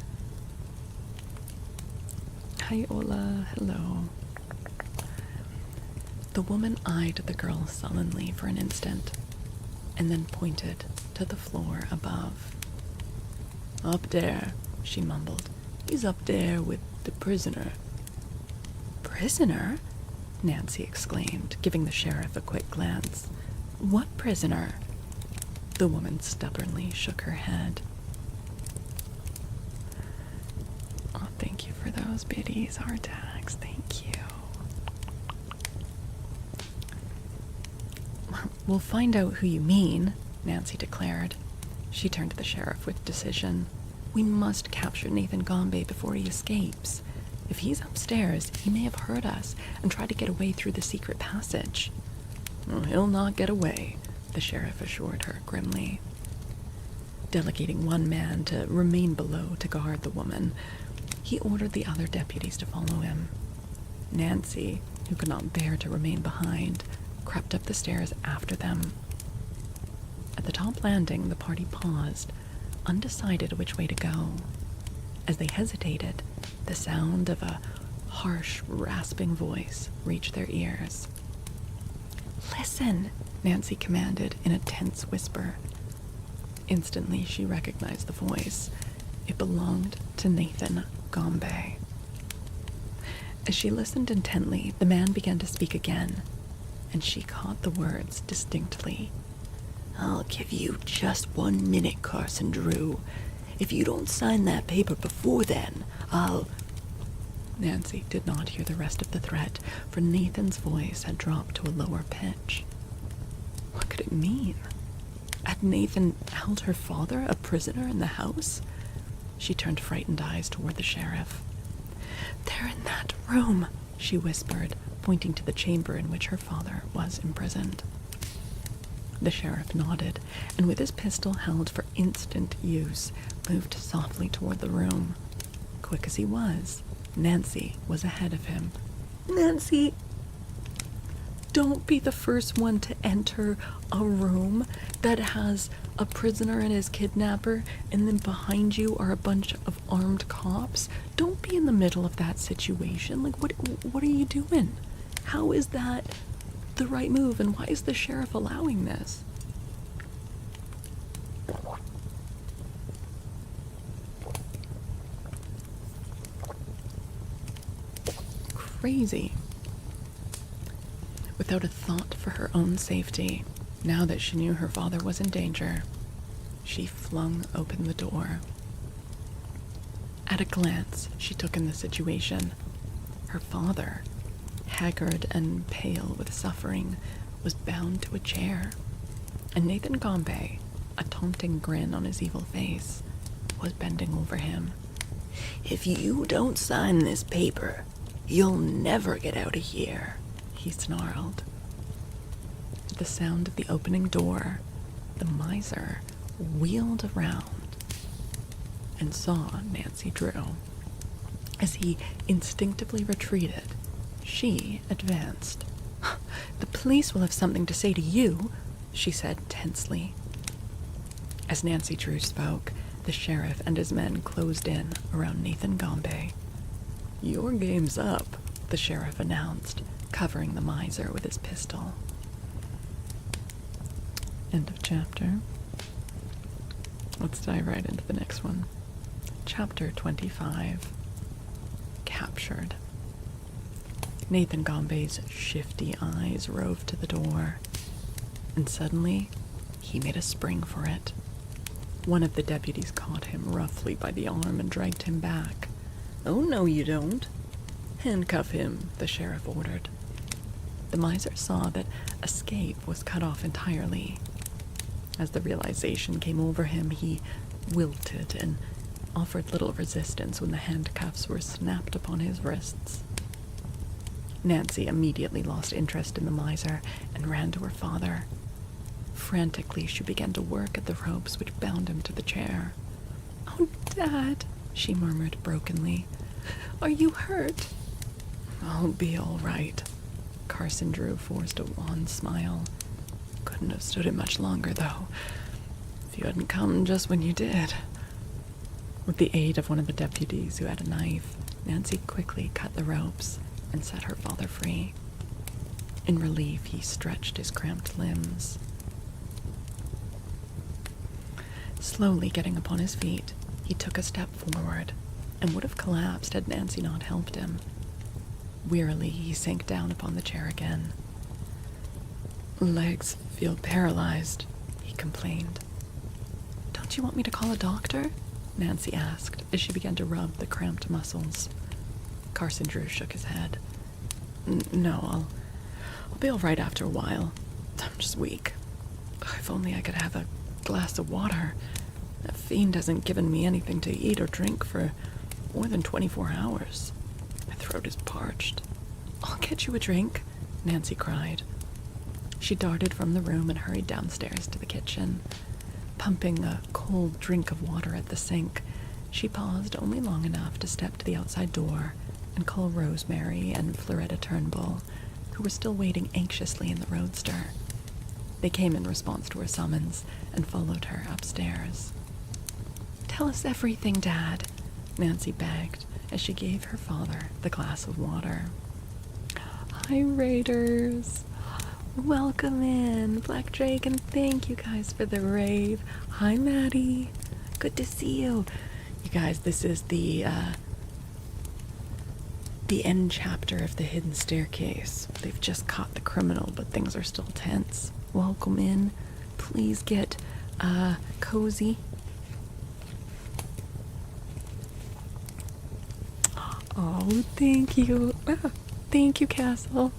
Hi, Ola. Hello. The woman eyed the girl sullenly for an instant, and then pointed to the floor above. Up there, she mumbled. He's up there with the prisoner. Prisoner? Nancy exclaimed, giving the sheriff a quick glance. What prisoner? The woman stubbornly shook her head. Oh, thank you for those biddies, heart tags. Thank you. We'll find out who you mean, Nancy declared. She turned to the sheriff with decision. We must capture Nathan Gombe before he escapes. If he's upstairs, he may have heard us and tried to get away through the secret passage. Well, he'll not get away, the sheriff assured her grimly. Delegating one man to remain below to guard the woman, he ordered the other deputies to follow him. Nancy, who could not bear to remain behind, crept up the stairs after them. At the top landing, the party paused, undecided which way to go. As they hesitated, the sound of a harsh, rasping voice reached their ears. "Listen," Nancy commanded in a tense whisper. Instantly, she recognized the voice. It belonged to Nathan Gombe. As she listened intently, the man began to speak again, and she caught the words distinctly. "I'll give you just 1 minute, Carson Drew. If you don't sign that paper before then, I'll..." Nancy did not hear the rest of the threat, for Nathan's voice had dropped to a lower pitch. What could it mean? Had Nathan held her father a prisoner in the house? She turned frightened eyes toward the sheriff. "They're in that room," she whispered, pointing to the chamber in which her father was imprisoned. The sheriff nodded, and with his pistol held for instant use, moved softly toward the room. Quick as he was, Nancy was ahead of him. "Nancy, don't be the first one to enter a room that has a prisoner and his kidnapper, and then behind you are a bunch of armed cops. Don't be in the middle of that situation. Like, what are you doing? How is that the right move, and why is the sheriff allowing this?" Crazy. Without a thought for her own safety, now that she knew her father was in danger, she flung open the door. At a glance, she took in the situation. Her father, haggard and pale with suffering, was bound to a chair, and Nathan Gombe, a taunting grin on his evil face, was bending over him. "If you don't sign this paper, you'll never get out of here," he snarled. At the sound of the opening door, the miser wheeled around and saw Nancy Drew. As he instinctively retreated, she advanced. "The police will have something to say to you," she said tensely. As Nancy Drew spoke, the sheriff and his men closed in around Nathan Gombe. "Your game's up," the sheriff announced, covering the miser with his pistol. End of chapter. Let's dive right into the next one. Chapter 25. Captured. Nathan Gombe's shifty eyes roved to the door, and suddenly he made a spring for it. One of the deputies caught him roughly by the arm and dragged him back. "Oh, no, you don't. Handcuff him," the sheriff ordered. The miser saw that escape was cut off entirely. As the realization came over him, he wilted and offered little resistance when the handcuffs were snapped upon his wrists. Nancy immediately lost interest in the miser and ran to her father. Frantically, she began to work at the ropes which bound him to the chair. "Oh, Dad," she murmured brokenly. "Are you hurt?" "I'll be all right." Carson Drew forced a wan smile. "Couldn't have stood it much longer, though, if you hadn't come just when you did." With the aid of one of the deputies who had a knife, Nancy quickly cut the ropes and set her father free. In relief, he stretched his cramped limbs. Slowly getting upon his feet, he took a step forward and would have collapsed had Nancy not helped him. Wearily, he sank down upon the chair again. "Legs feel paralyzed," he complained. "Don't you want me to call a doctor?" Nancy asked as she began to rub the cramped muscles. Carson Drew shook his head. No, I'll be all right after a while. I'm just weak. If only I could have a glass of water. That fiend hasn't given me anything to eat or drink for more than 24 hours. My throat is parched." "I'll get you a drink," Nancy cried. She darted from the room and hurried downstairs to the kitchen. Pumping a cold drink of water at the sink, she paused only long enough to step to the outside door and call Rosemary and Floretta Turnbull, who were still waiting anxiously in the roadster. They came in response to her summons and followed her upstairs. "Tell us everything, Dad," Nancy begged as she gave her father the glass of water. Hi, Raiders. Welcome in, Black Drake, and thank you guys for the rave. Hi, Maddie. Good to see you. You guys, this is the end chapter of The Hidden Staircase. They've just caught the criminal, but things are still tense. Welcome in. Please get cozy. Oh, thank you. Thank you, Castle.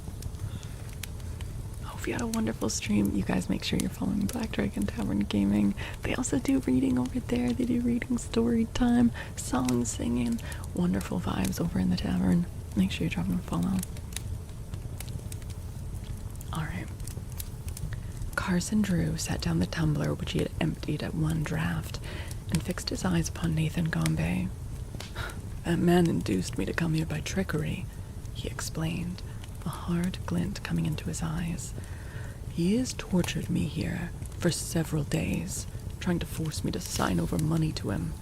Hope you had a wonderful stream. You guys make sure you're following Black Dragon Tavern Gaming. They also do reading over there. They do reading, story time, song singing. Wonderful vibes over in the tavern. Make sure you drop them a follow. Alright. Carson Drew set down the tumbler which he had emptied at one draught and fixed his eyes upon Nathan Gombe. That man induced me to come here by trickery, he explained, a hard glint coming into his eyes. He has tortured me here for several days, trying to force me to sign over money to him.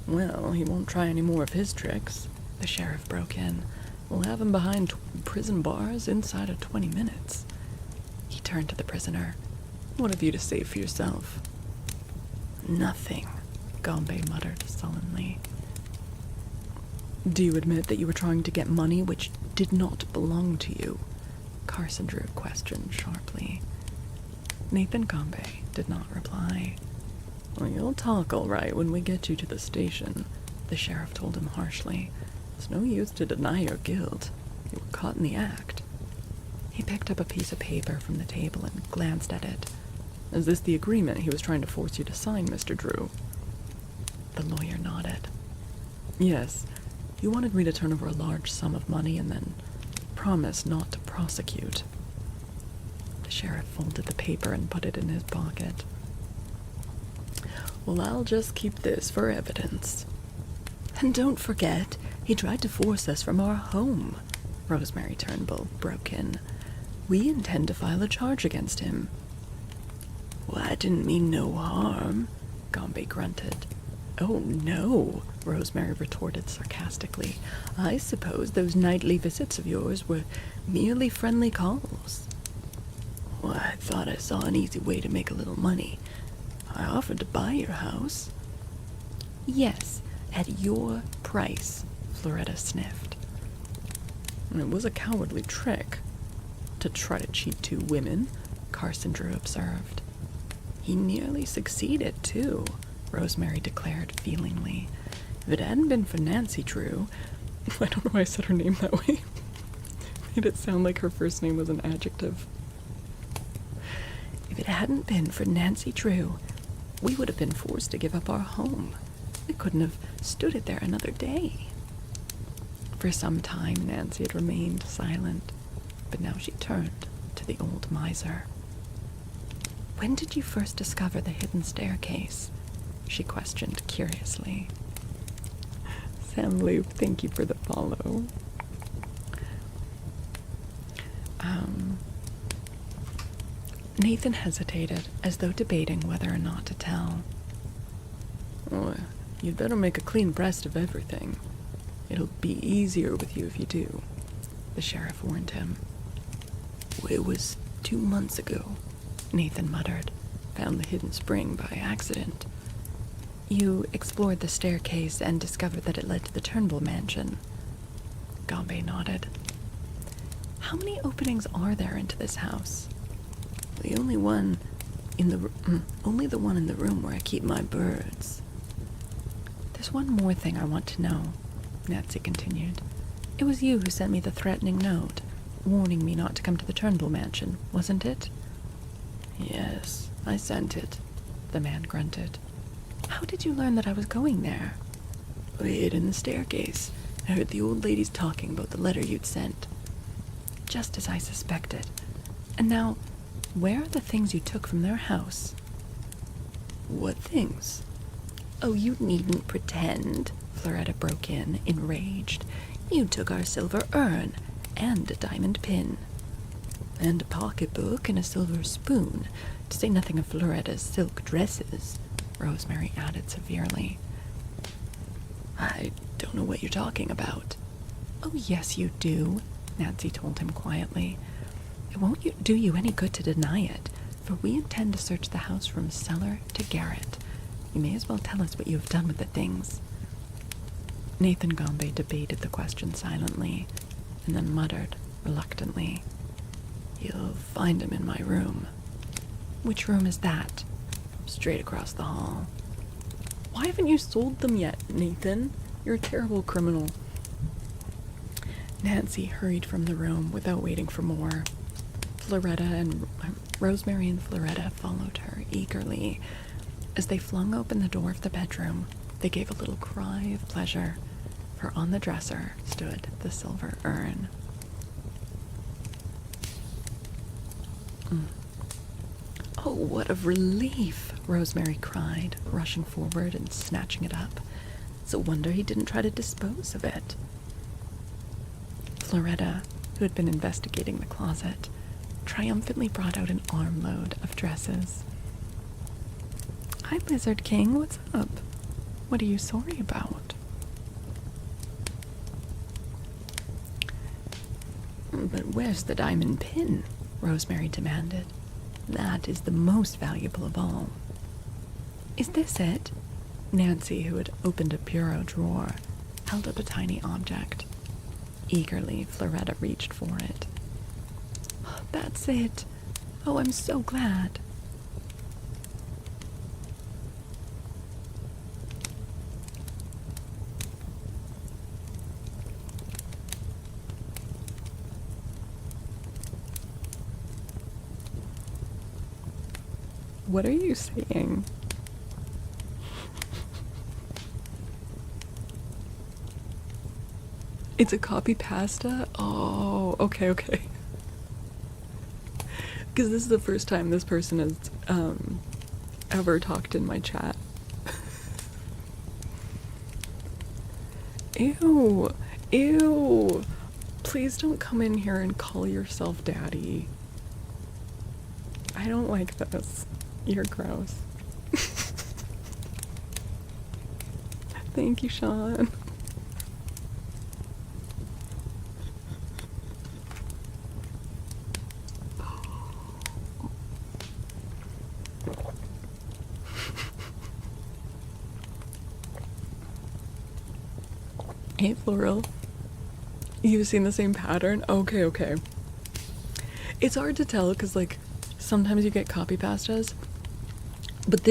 Well, he won't try any more of his tricks, the sheriff broke in. We'll have him behind prison bars inside of 20 minutes. He turned to the prisoner. What have you to say for yourself? Nothing, Gombe muttered sullenly. Do you admit that you were trying to get money which did not belong to you? Carson Drew questioned sharply. Nathan Gombe did not reply. Well, you'll talk all right when we get you to the station, the sheriff told him harshly. It's no use to deny your guilt. You were caught in the act. He picked up a piece of paper from the table and glanced at it. Is this the agreement he was trying to force you to sign, Mr. Drew? The lawyer nodded. Yes. You wanted me to turn over a large sum of money and then promise not to prosecute. The sheriff folded the paper and put it in his pocket. Well, I'll just keep this for evidence. And don't forget, he tried to force us from our home, Rosemary Turnbull broke in. We intend to file a charge against him. Well, I didn't mean no harm, Gombe grunted. Oh, no, Rosemary retorted sarcastically. I suppose those nightly visits of yours were merely friendly calls. Well, I thought I saw an easy way to make a little money. I offered to buy your house. Yes, at your price, Floretta sniffed. It was a cowardly trick. To try to cheat two women, Carson Drew observed. He nearly succeeded, too, Rosemary declared feelingly. If it hadn't been for Nancy Drew, I don't know why I said her name that way. Made it sound like her first name was an adjective. If it hadn't been for Nancy Drew, we would have been forced to give up our home. We couldn't have stood it there another day. For some time, Nancy had remained silent, but now she turned to the old miser. When did you first discover the hidden staircase? She questioned curiously. Sam Loop, thank you for the follow. Nathan hesitated, as though debating whether or not to tell. Oh, you'd better make a clean breast of everything. It'll be easier with you if you do, the sheriff warned him. It was 2 months ago, Nathan muttered. Found the hidden spring by accident. You explored the staircase and discovered that it led to the Turnbull mansion. Gombe nodded. How many openings are there into this house? The only one in the only the one in the room where I keep my birds. There's one more thing I want to know, Nancy continued. It was you who sent me the threatening note, warning me not to come to the Turnbull mansion, wasn't it? Yes, I sent it, the man grunted. How did you learn that I was going there? I hid in the staircase. I heard the old ladies talking about the letter you'd sent. Just as I suspected. And now, where are the things you took from their house? What things? Oh, you needn't pretend, Floretta broke in, enraged. You took our silver urn and a diamond pin. And a pocketbook and a silver spoon, to say nothing of Floretta's silk dresses, Rosemary added severely. I don't know what you're talking about. Oh, yes, you do, Nancy told him quietly. It won't do you any good to deny it, for we intend to search the house from cellar to garret. You may as well tell us what you have done with the things. Nathan Gombe debated the question silently, and then muttered, reluctantly, You'll find him in my room. Which room is that? Straight across the hall. Why haven't you sold them yet, Nathan? You're a terrible criminal. Nancy hurried from the room without waiting for more. Rosemary and Floretta followed her eagerly. As they flung open the door of the bedroom, they gave a little cry of pleasure, for on the dresser stood the silver urn. Oh, what a relief, Rosemary cried, rushing forward and snatching it up. It's a wonder he didn't try to dispose of it. Floretta, who had been investigating the closet, triumphantly brought out an armload of dresses. Hi, Lizard King, what's up? What are you sorry about? But where's the diamond pin? Rosemary demanded. That is the most valuable of all. Is this it? Nancy, who had opened a bureau drawer, held up a tiny object. Eagerly, Floretta reached for it. That's it. Oh, I'm so glad. What are you saying? It's a copy pasta? Oh, okay. Because this is the first time this person has ever talked in my chat. Ew. Please don't come in here and call yourself daddy. I don't like this. You're gross. Thank you, Sean. Hey, Floral. You've seen the same pattern? Okay. It's hard to tell because, like, sometimes you get copy pastas, but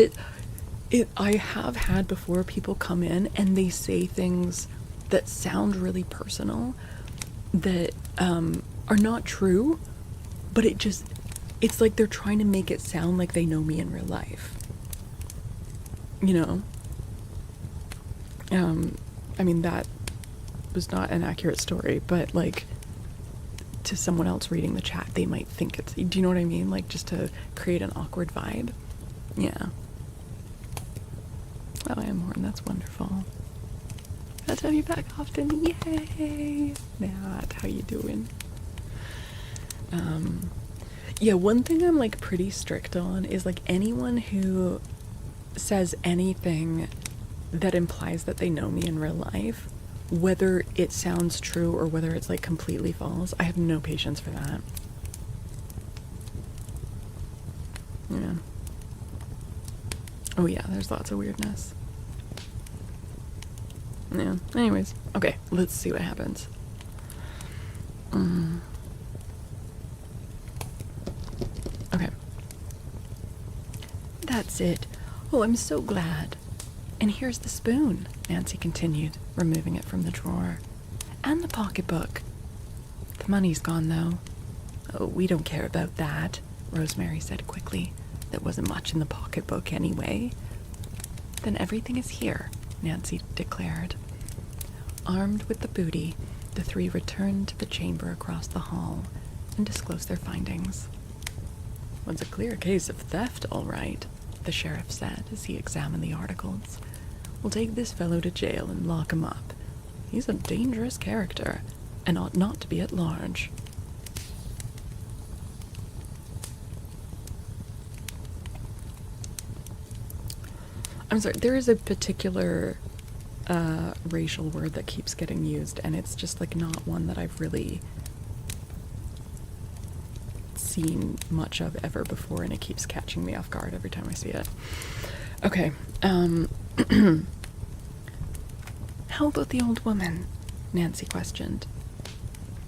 I have had before people come in and they say things that sound really personal that are not true, but it's like they're trying to make it sound like they know me in real life. You know? I mean, that was not an accurate story, but like to someone else reading the chat, they might think it's, do you know what I mean? Like just to create an awkward vibe. Yeah. Oh, I am Horn, that's wonderful. Glad to have you back often. Yay! Nat, how you doing? Yeah, one thing I'm like pretty strict on is like anyone who says anything that implies that they know me in real life, whether it sounds true or whether it's like completely false, I have no patience for that. Yeah. Oh yeah, there's lots of weirdness. Yeah, anyways. Okay, let's see what happens. Okay. That's it. Oh, I'm so glad. And here's the spoon, Nancy continued, removing it from the drawer. And the pocketbook. The money's gone, though. Oh, we don't care about that, Rosemary said quickly. There wasn't much in the pocketbook anyway. Then everything is here, Nancy declared. Armed with the booty, the three returned to the chamber across the hall and disclosed their findings. Was a clear case of theft, all right, the sheriff said as he examined the articles. We'll take this fellow to jail and lock him up. He's a dangerous character and ought not to be at large. I'm sorry, there is a particular racial word that keeps getting used, and it's just like not one that I've really seen much of ever before, and it keeps catching me off guard every time I see it. Okay, how about the old woman? Nancy questioned.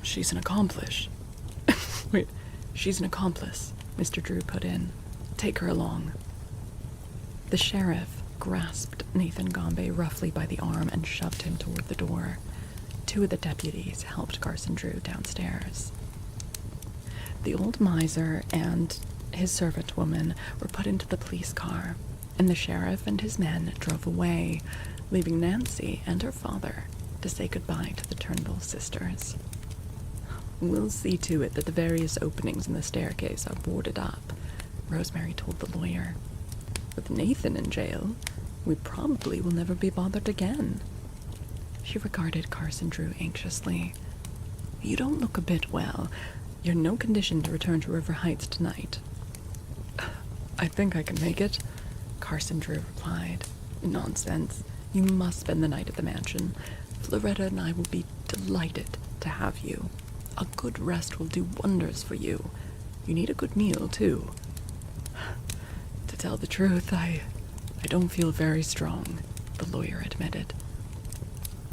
She's an accomplice. Wait, she's an accomplice, Mr. Drew put in. Take her along. The sheriff grasped Nathan Gombe roughly by the arm and shoved him toward the door. Two of the deputies helped Carson Drew downstairs. The old miser and his servant woman were put into the police car, and the sheriff and his men drove away, leaving Nancy and her father to say goodbye to the Turnbull sisters. We'll see to it that the various openings in the staircase are boarded up, Rosemary told the lawyer. With Nathan in jail, we probably will never be bothered again. She regarded Carson Drew anxiously. You don't look a bit well. You're in no condition to return to River Heights tonight. I think I can make it, Carson Drew replied. Nonsense. You must spend the night at the mansion. Floretta and I will be delighted to have you. A good rest will do wonders for you. You need a good meal, too. To tell the truth, I don't feel very strong, the lawyer admitted.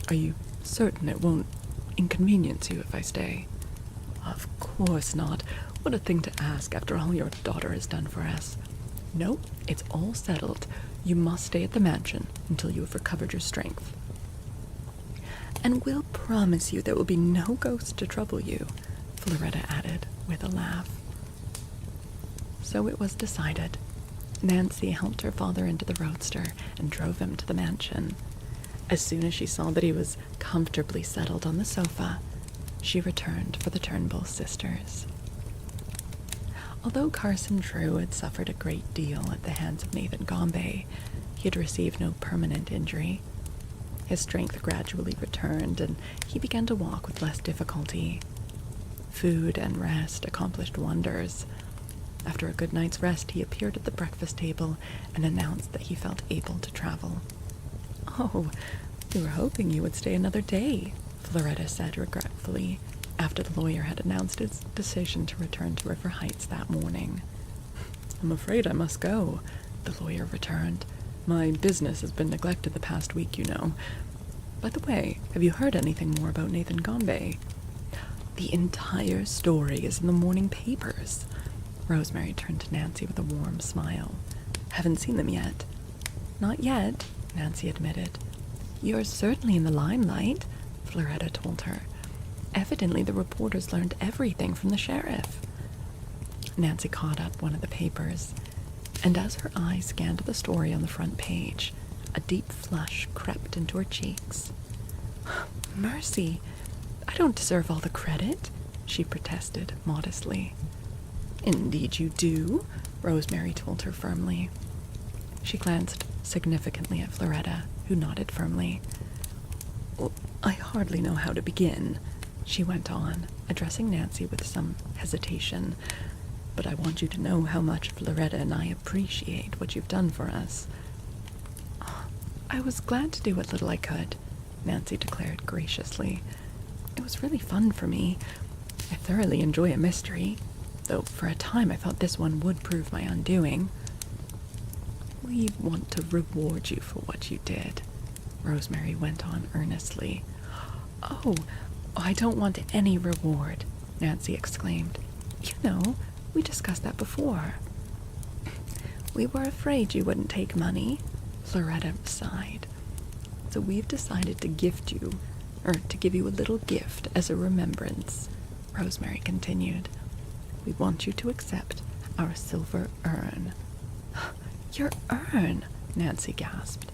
Are you certain it won't inconvenience you if I stay? Of course not. What a thing to ask after all your daughter has done for us. No, it's all settled. You must stay at the mansion until you have recovered your strength. And we'll promise you there will be no ghost to trouble you, Floretta added with a laugh. So it was decided. Nancy helped her father into the roadster and drove him to the mansion. As soon as she saw that he was comfortably settled on the sofa, she returned for the Turnbull sisters. Although Carson Drew had suffered a great deal at the hands of Nathan Gombe, he had received no permanent injury. His strength gradually returned, and he began to walk with less difficulty. Food and rest accomplished wonders. After a good night's rest, he appeared at the breakfast table and announced that he felt able to travel. Oh, we were hoping you would stay another day, Floretta said regretfully, after the lawyer had announced his decision to return to River Heights that morning. I'm afraid I must go, the lawyer returned. My business has been neglected the past week, you know. By the way, have you heard anything more about Nathan Gombe? The entire story is in the morning papers. Rosemary turned to Nancy with a warm smile. Haven't seen them yet. Not yet, Nancy admitted. You're certainly in the limelight, Floretta told her. Evidently the reporters learned everything from the sheriff. Nancy caught up one of the papers, and as her eye scanned the story on the front page, a deep flush crept into her cheeks. Mercy, I don't deserve all the credit, she protested modestly. Indeed you do, Rosemary told her firmly. She glanced significantly at Floretta, who nodded firmly. Well, I hardly know how to begin, she went on, addressing Nancy with some hesitation. But I want you to know how much Floretta and I appreciate what you've done for us. I was glad to do what little I could, Nancy declared graciously. It was really fun for me. I thoroughly enjoy a mystery, though for a time I thought this one would prove my undoing. We want to reward you for what you did, Rosemary went on earnestly. Oh, I don't want any reward, Nancy exclaimed. You know, we discussed that before. We were afraid you wouldn't take money, Floretta sighed. So we've decided to give you a little gift as a remembrance, Rosemary continued. We want you to accept our silver urn. Your urn, Nancy gasped.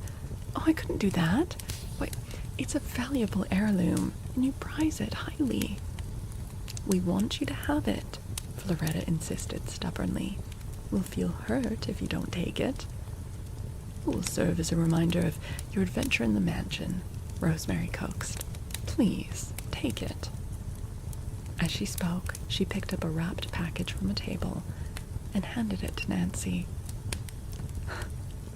Oh, I couldn't do that. Why, it's a valuable heirloom, and you prize it highly. We want you to have it, Floretta insisted stubbornly. We'll feel hurt if you don't take it. It will serve as a reminder of your adventure in the mansion, Rosemary coaxed. Please, take it. As she spoke, she picked up a wrapped package from a table and handed it to Nancy.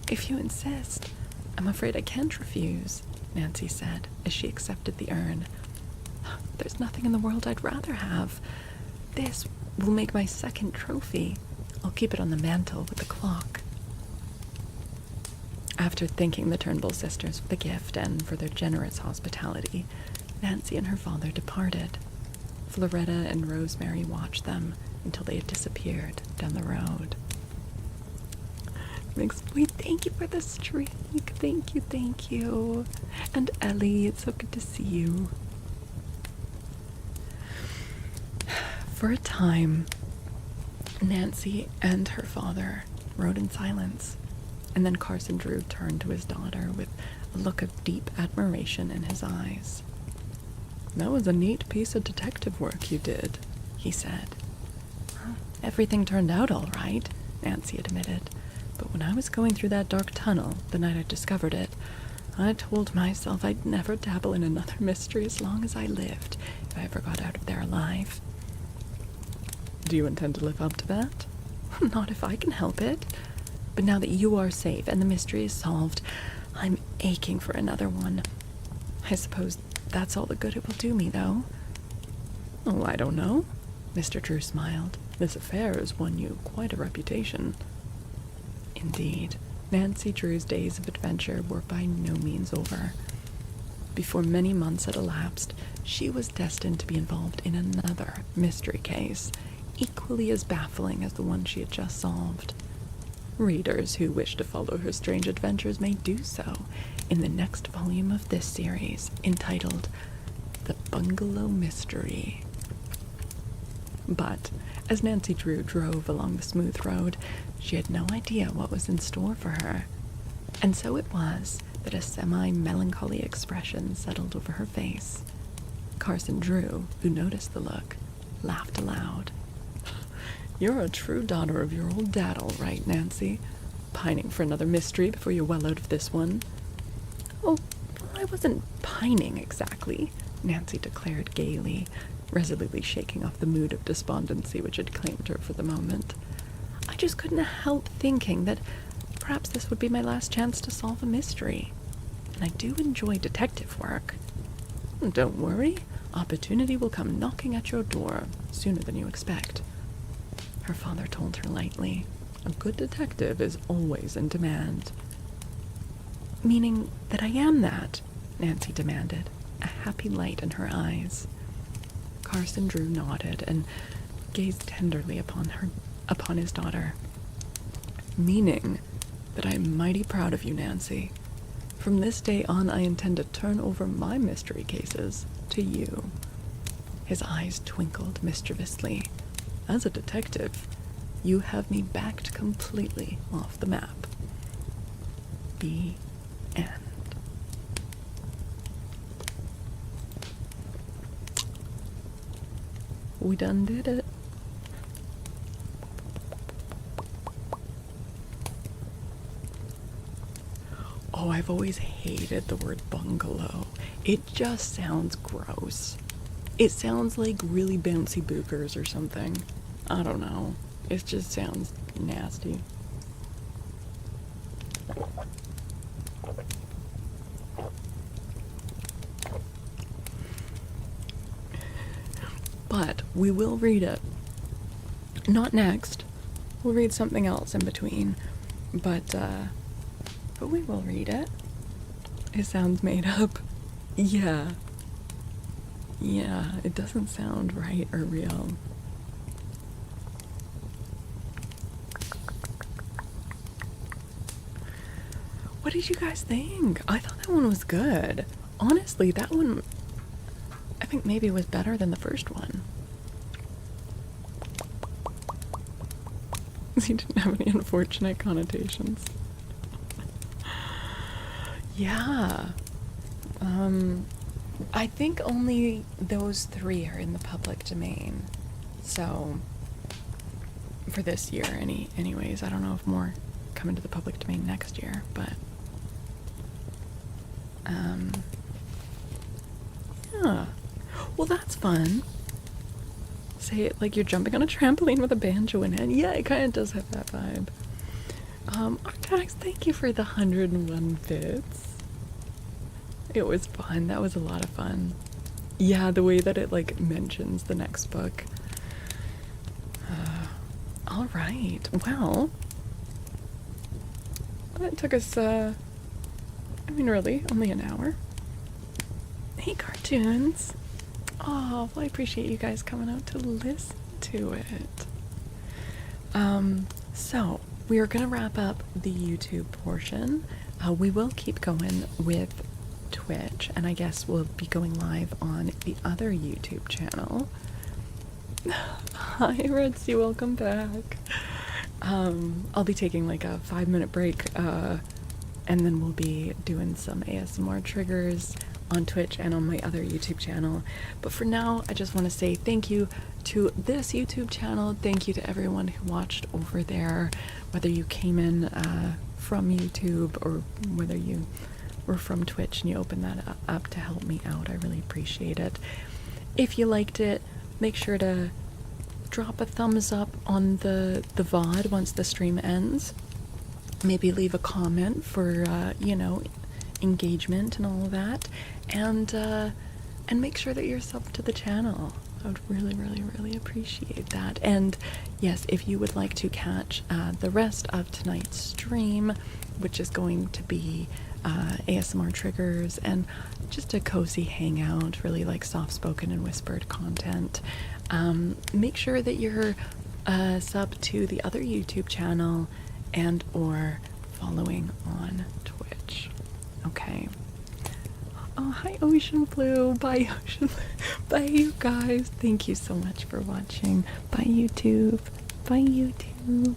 If you insist, I'm afraid I can't refuse, Nancy said as she accepted the urn. There's nothing in the world I'd rather have. This will make my second trophy. I'll keep it on the mantel with the clock. After thanking the Turnbull sisters for the gift and for their generous hospitality, Nancy and her father departed. Floretta and Rosemary watched them until they had disappeared down the road. Wait, thank you for the streak. Thank you. And Ellie, it's so good to see you. For a time, Nancy and her father rode in silence, and then Carson Drew turned to his daughter with a look of deep admiration in his eyes. That was a neat piece of detective work you did, he said. Well, everything turned out all right, Nancy admitted. But when I was going through that dark tunnel the night I discovered it, I told myself I'd never dabble in another mystery as long as I lived, if I ever got out of there alive. Do you intend to live up to that? Not if I can help it. But now that you are safe and the mystery is solved, I'm aching for another one. I suppose that's all the good it will do me, though. Oh, I don't know. Mr. Drew smiled. This affair has won you quite a reputation. Indeed, Nancy Drew's days of adventure were by no means over. Before many months had elapsed, she was destined to be involved in another mystery case, equally as baffling as the one she had just solved. Readers who wish to follow her strange adventures may do so in the next volume of this series, entitled The Bungalow Mystery. But as Nancy Drew drove along the smooth road, she had no idea what was in store for her. And so it was that a semi-melancholy expression settled over her face. Carson Drew, who noticed the look, laughed aloud. You're a true daughter of your old dad, all right, Nancy. Pining for another mystery before you're well out of this one. Oh, well, I wasn't pining exactly, Nancy declared gaily, resolutely shaking off the mood of despondency which had claimed her for the moment. I just couldn't help thinking that perhaps this would be my last chance to solve a mystery. And I do enjoy detective work. Don't worry, opportunity will come knocking at your door sooner than you expect. Her father told her lightly. A good detective is always in demand. Meaning that I am that? Nancy demanded, a happy light in her eyes. Carson Drew nodded and gazed tenderly upon his daughter. Meaning that I am mighty proud of you, Nancy. From this day on, I intend to turn over my mystery cases to you. His eyes twinkled mischievously. As a detective, you have me backed completely off the map. The end. We done did it. Oh, I've always hated the word bungalow. It just sounds gross. It sounds like really bouncy bookers or something. I don't know. It just sounds nasty. But we will read it. Not next. We'll read something else in between. But we will read it. It sounds made up. Yeah. Yeah, it doesn't sound right or real. What did you guys think? I thought that one was good. Honestly, that one, I think maybe was better than the first one. He didn't have any unfortunate connotations. Yeah. I think only those 3 are in the public domain. So, for this year, anyways, I don't know if more come into the public domain next year, but yeah. Well, that's fun. Say it like you're jumping on a trampoline with a banjo in hand. Yeah, it kind of does have that vibe. Artax, thank you for the 101 bits. It was fun. That was a lot of fun. Yeah, the way that it like mentions the next book. All right. Well, that took us. I mean, really, only an hour. Hey, cartoons. Oh, well, I appreciate you guys coming out to listen to it. So we are gonna wrap up the YouTube portion. We will keep going with Twitch, and I guess we'll be going live on the other YouTube channel. Hi, Red Sea, welcome back. I'll be taking like a 5-minute break, and then we'll be doing some ASMR triggers on Twitch and on my other YouTube channel. But for now, I just want to say thank you to this YouTube channel. Thank you to everyone who watched over there, whether you came in from YouTube or whether you were from Twitch and you opened that up to help me out. I really appreciate it. If you liked it, make sure to drop a thumbs up on the VOD once the stream ends. Maybe leave a comment for, you know, engagement and all of that, and make sure that you're subbed to the channel. I would really, really, really appreciate that. And yes, if you would like to catch the rest of tonight's stream, which is going to be ASMR triggers and just a cozy hangout, really like soft-spoken and whispered content, make sure that you're subbed to the other YouTube channel and or following on Twitch. Okay. Oh, hi Ocean Blue. Bye Ocean Blue. Bye you guys. Thank you so much for watching. Bye YouTube. Bye YouTube.